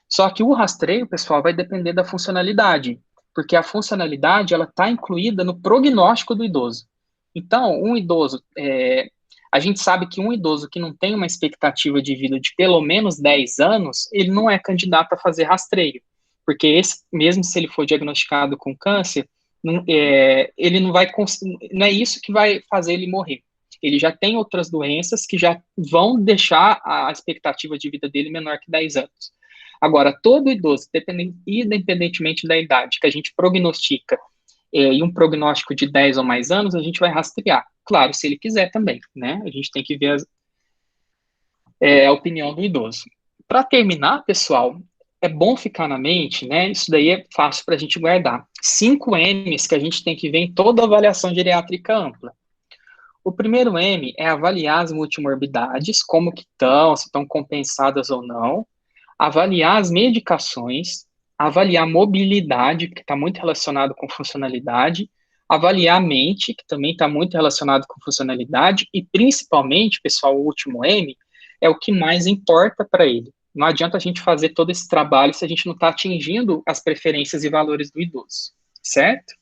Só que o rastreio, pessoal, vai depender da funcionalidade, porque a funcionalidade ela está incluída no prognóstico do idoso. Então, um idoso, a gente sabe que um idoso que não tem uma expectativa de vida de pelo menos 10 anos, ele não é candidato a fazer rastreio, porque mesmo se ele for diagnosticado com câncer, ele não vai, não é isso que vai fazer ele morrer. Ele já tem outras doenças que já vão deixar a expectativa de vida dele menor que 10 anos. Agora, todo idoso, independentemente da idade, que a gente prognostica e um prognóstico de 10 ou mais anos, a gente vai rastrear. Claro, se ele quiser também, né? A gente tem que ver a opinião do idoso. Para terminar, pessoal, é bom ficar na mente, né? Isso daí é fácil para a gente guardar. 5 M's que a gente tem que ver em toda avaliação geriátrica ampla. O primeiro M é avaliar as multimorbidades, como que estão, se estão compensadas ou não, avaliar as medicações, avaliar a mobilidade, que está muito relacionado com funcionalidade, avaliar a mente, que também está muito relacionado com funcionalidade, e principalmente, pessoal, o último M, é o que mais importa para ele. Não adianta a gente fazer todo esse trabalho se a gente não está atingindo as preferências e valores do idoso, certo?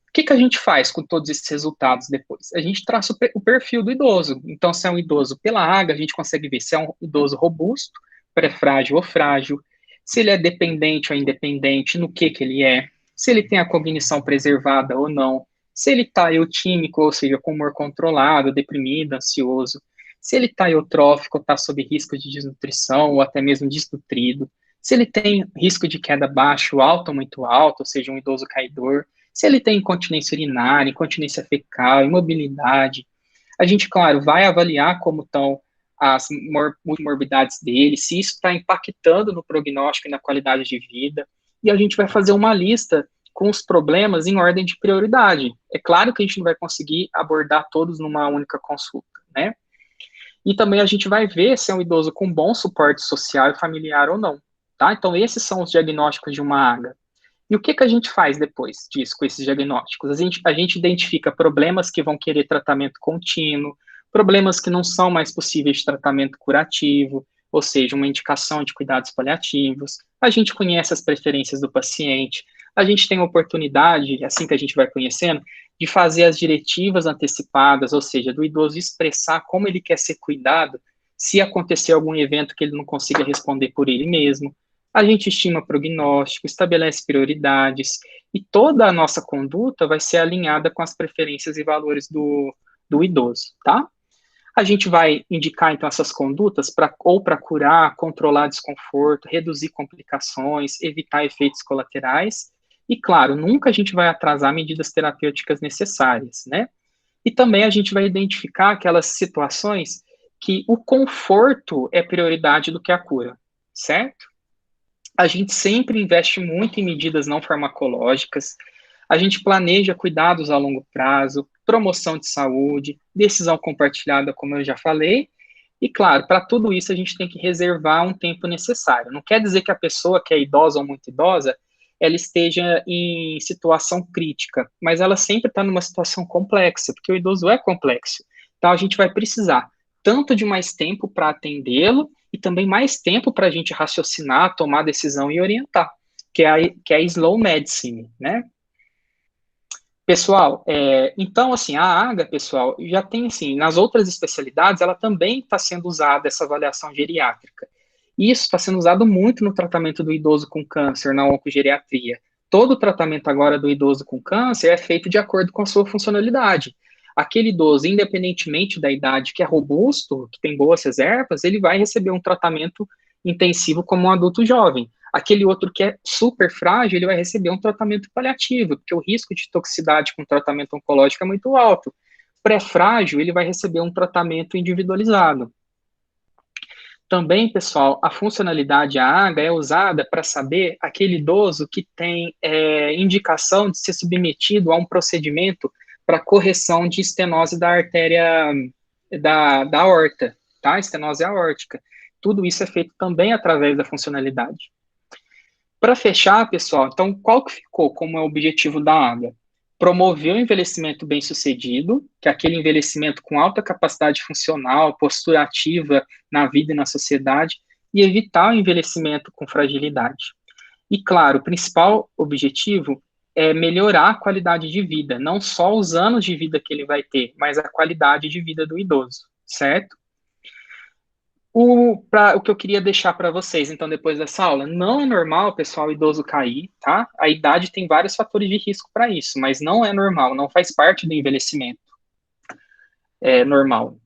O que a gente faz com todos esses resultados depois? A gente traça o perfil do idoso. Então, se é um idoso pela água, a gente consegue ver se é um idoso robusto, pré-frágil ou frágil, se ele é dependente ou independente, no que ele é, se ele tem a cognição preservada ou não, se ele está eutímico, ou seja, com humor controlado, deprimido, ansioso, se ele está eutrófico, está sob risco de desnutrição ou até mesmo desnutrido, se ele tem risco de queda baixo, alto ou muito alto, ou seja, um idoso caidor, se ele tem incontinência urinária, incontinência fecal, imobilidade. A gente, claro, vai avaliar como estão as multimorbidades dele, se isso está impactando no prognóstico e na qualidade de vida, e a gente vai fazer uma lista com os problemas em ordem de prioridade. É claro que a gente não vai conseguir abordar todos numa única consulta, né? E também a gente vai ver se é um idoso com bom suporte social e familiar ou não, tá? Então, esses são os diagnósticos de uma AGA. E o que a gente faz depois disso, com esses diagnósticos? A gente identifica problemas que vão querer tratamento contínuo, problemas que não são mais possíveis de tratamento curativo, ou seja, uma indicação de cuidados paliativos. A gente conhece as preferências do paciente, a gente tem a oportunidade, assim que a gente vai conhecendo, de fazer as diretivas antecipadas, ou seja, do idoso expressar como ele quer ser cuidado se acontecer algum evento que ele não consiga responder por ele mesmo. A gente estima prognóstico, estabelece prioridades, e toda a nossa conduta vai ser alinhada com as preferências e valores do idoso, tá? A gente vai indicar, então, essas condutas para curar, controlar desconforto, reduzir complicações, evitar efeitos colaterais, e, claro, nunca a gente vai atrasar medidas terapêuticas necessárias, né? E também a gente vai identificar aquelas situações que o conforto é prioridade do que a cura, certo? A gente sempre investe muito em medidas não farmacológicas, a gente planeja cuidados a longo prazo, promoção de saúde, decisão compartilhada, como eu já falei, e claro, para tudo isso a gente tem que reservar um tempo necessário. Não quer dizer que a pessoa que é idosa ou muito idosa, ela esteja em situação crítica, mas ela sempre está numa situação complexa, porque o idoso é complexo. Então a gente vai precisar tanto de mais tempo para atendê-lo, e também mais tempo para a gente raciocinar, tomar decisão e orientar, que é a slow medicine, né? Pessoal, então, assim, a AGA, pessoal, já tem, assim, nas outras especialidades, ela também está sendo usada, essa avaliação geriátrica. Isso está sendo usado muito no tratamento do idoso com câncer, na oncogeriatria. Todo o tratamento agora do idoso com câncer é feito de acordo com a sua funcionalidade. Aquele idoso, independentemente da idade, que é robusto, que tem boas reservas, ele vai receber um tratamento intensivo como um adulto jovem. Aquele outro que é super frágil, ele vai receber um tratamento paliativo, porque o risco de toxicidade com tratamento oncológico é muito alto. Pré-frágil, ele vai receber um tratamento individualizado. Também, pessoal, a funcionalidade AGA é usada para saber aquele idoso que tem indicação de ser submetido a um procedimento para correção de estenose da artéria da aorta, tá? Estenose aórtica. Tudo isso é feito também através da funcionalidade. Para fechar, pessoal, então, qual que ficou como é o objetivo da AGA? Promover o envelhecimento bem-sucedido, que é aquele envelhecimento com alta capacidade funcional, postura ativa na vida e na sociedade, e evitar o envelhecimento com fragilidade. E, claro, o principal objetivo é melhorar a qualidade de vida, não só os anos de vida que ele vai ter, mas a qualidade de vida do idoso, certo? O que eu queria deixar para vocês, então, depois dessa aula, não é normal, pessoal, o idoso cair, tá? A idade tem vários fatores de risco para isso, mas não é normal, não faz parte do envelhecimento normal.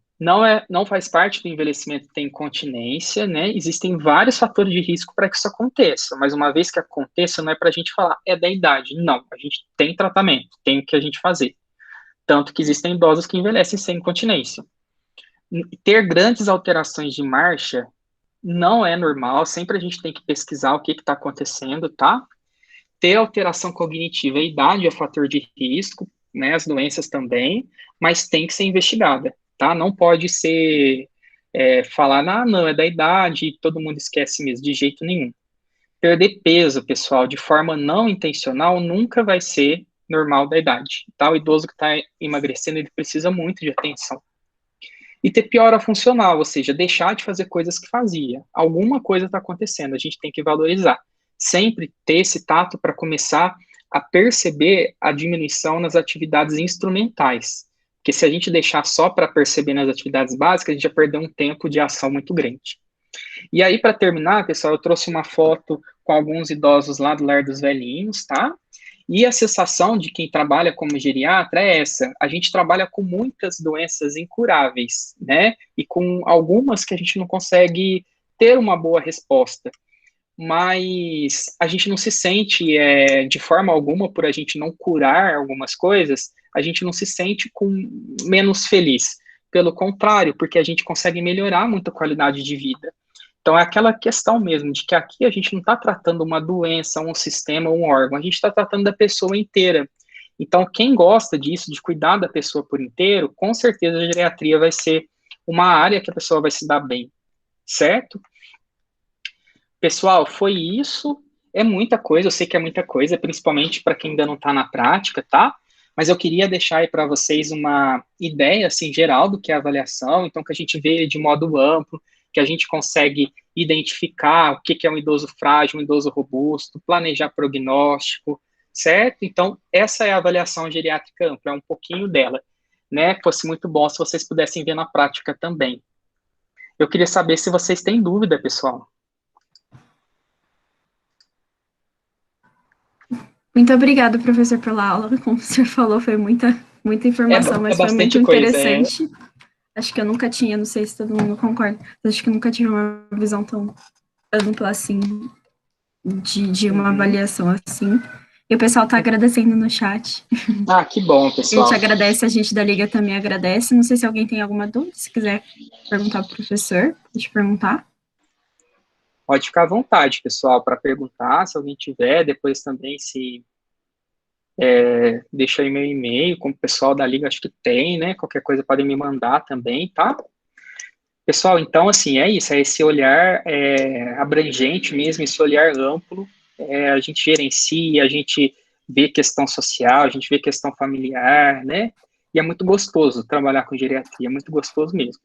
Não faz parte do envelhecimento ter incontinência, né? Existem vários fatores de risco para que isso aconteça, mas uma vez que aconteça, não é para a gente falar, é da idade. Não, a gente tem tratamento, tem o que a gente fazer. Tanto que existem idosos que envelhecem sem incontinência. Ter grandes alterações de marcha não é normal, sempre a gente tem que pesquisar o que está acontecendo, tá? Ter alteração cognitiva, a idade é fator de risco, né? As doenças também, mas tem que ser investigada, tá? Não pode ser falar, não, é da idade e todo mundo esquece mesmo, de jeito nenhum. Perder peso, pessoal, de forma não intencional, nunca vai ser normal da idade, tá? O idoso que está emagrecendo, ele precisa muito de atenção. E ter piora funcional, ou seja, deixar de fazer coisas que fazia. Alguma coisa está acontecendo, a gente tem que valorizar. Sempre ter esse tato para começar a perceber a diminuição nas atividades instrumentais. Porque se a gente deixar só para perceber nas atividades básicas, a gente já perdeu um tempo de ação muito grande. E aí, para terminar, pessoal, eu trouxe uma foto com alguns idosos lá do Lar dos Velhinhos, tá? E a sensação de quem trabalha como geriatra é essa: a gente trabalha com muitas doenças incuráveis, né? E com algumas que a gente não consegue ter uma boa resposta. Mas a gente não se sente, de forma alguma, por a gente não curar algumas coisas, a gente não se sente menos feliz. Pelo contrário, porque a gente consegue melhorar muito a qualidade de vida. Então, é aquela questão mesmo de que aqui a gente não está tratando uma doença, um sistema, um órgão, a gente está tratando da pessoa inteira. Então, quem gosta disso, de cuidar da pessoa por inteiro, com certeza a geriatria vai ser uma área que a pessoa vai se dar bem, certo? Pessoal, foi isso. É muita coisa, eu sei que é muita coisa, principalmente para quem ainda não está na prática, tá? Mas eu queria deixar aí para vocês uma ideia, assim, geral do que é a avaliação, então que a gente vê de modo amplo, que a gente consegue identificar o que é um idoso frágil, um idoso robusto, planejar prognóstico, certo? Então, essa é a avaliação geriátrica ampla, é um pouquinho dela, né? Fosse muito bom se vocês pudessem ver na prática também. Eu queria saber se vocês têm dúvida, pessoal. Muito obrigada, professor, pela aula. Como o senhor falou, foi muita informação, mas foi muito interessante. Acho que eu nunca tinha, não sei se todo mundo concorda, mas acho que eu nunca tive uma visão tão ampla assim, de uma avaliação assim. E o pessoal está agradecendo no chat. Ah, que bom, pessoal. A gente agradece, a gente da Liga também agradece. Não sei se alguém tem alguma dúvida, se quiser perguntar para o professor, deixa eu perguntar. pode ficar à vontade, pessoal, para perguntar, se alguém tiver, depois também se deixa aí meu e-mail, como o pessoal da Liga acho que tem, né? Qualquer coisa podem me mandar também, tá? Pessoal, então, assim, é isso, é esse olhar abrangente mesmo, esse olhar amplo, a gente gerencia, a gente vê questão social, a gente vê questão familiar, né? E é muito gostoso trabalhar com geriatria, é muito gostoso mesmo.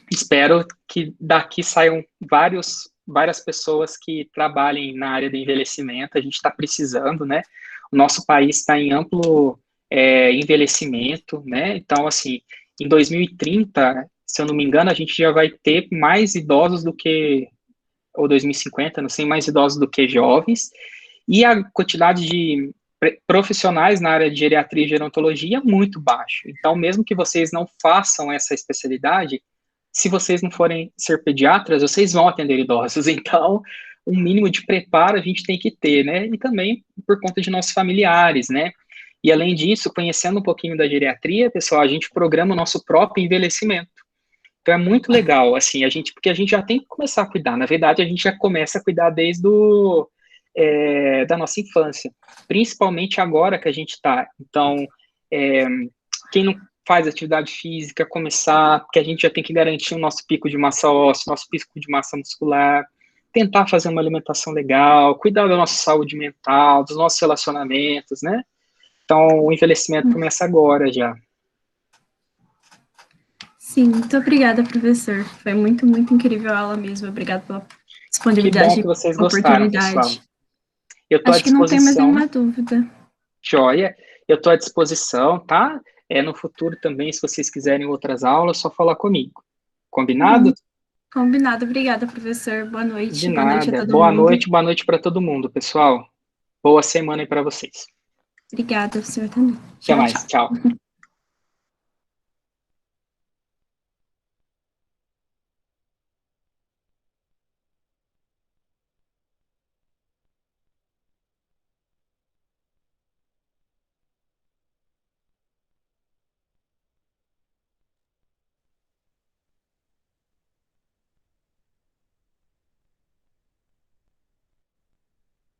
Espero que daqui saiam várias pessoas que trabalhem na área do envelhecimento, a gente está precisando, né? O nosso país está em amplo envelhecimento, né? Então, assim, em 2030, se eu não me engano, a gente já vai ter mais idosos do que, ou 2050, não sei, mais idosos do que jovens, e a quantidade de profissionais na área de geriatria e gerontologia é muito baixo. Então, mesmo que vocês não façam essa especialidade, se vocês não forem ser pediatras, vocês vão atender idosos. Então, um mínimo de preparo a gente tem que ter, né? E também por conta de nossos familiares, né? E além disso, conhecendo um pouquinho da geriatria, pessoal, a gente programa o nosso próprio envelhecimento. Então é muito legal, assim, porque a gente já tem que começar a cuidar. Na verdade, a gente já começa a cuidar desde da nossa infância, principalmente agora que a gente está. Então, quem não faz atividade física, começar, porque a gente já tem que garantir o nosso pico de massa óssea, nosso pico de massa muscular, tentar fazer uma alimentação legal, cuidar da nossa saúde mental, dos nossos relacionamentos, né? Então, o envelhecimento começa agora já. Sim, muito obrigada, professor. Foi muito, muito incrível a aula mesmo. Obrigada pela disponibilidade Que bom que vocês e gostaram, oportunidade. pessoal. Eu estou à Acho que não tem mais disposição. nenhuma dúvida. Joia, eu estou à disposição, tá? No futuro também, se vocês quiserem outras aulas, é só falar comigo. Combinado? Combinado. Obrigada, professor. Boa noite. De Boa noite a nada. todo mundo. Boa noite para todo mundo, pessoal. Boa semana aí para vocês. Obrigada, senhor também. Até mais. Tchau.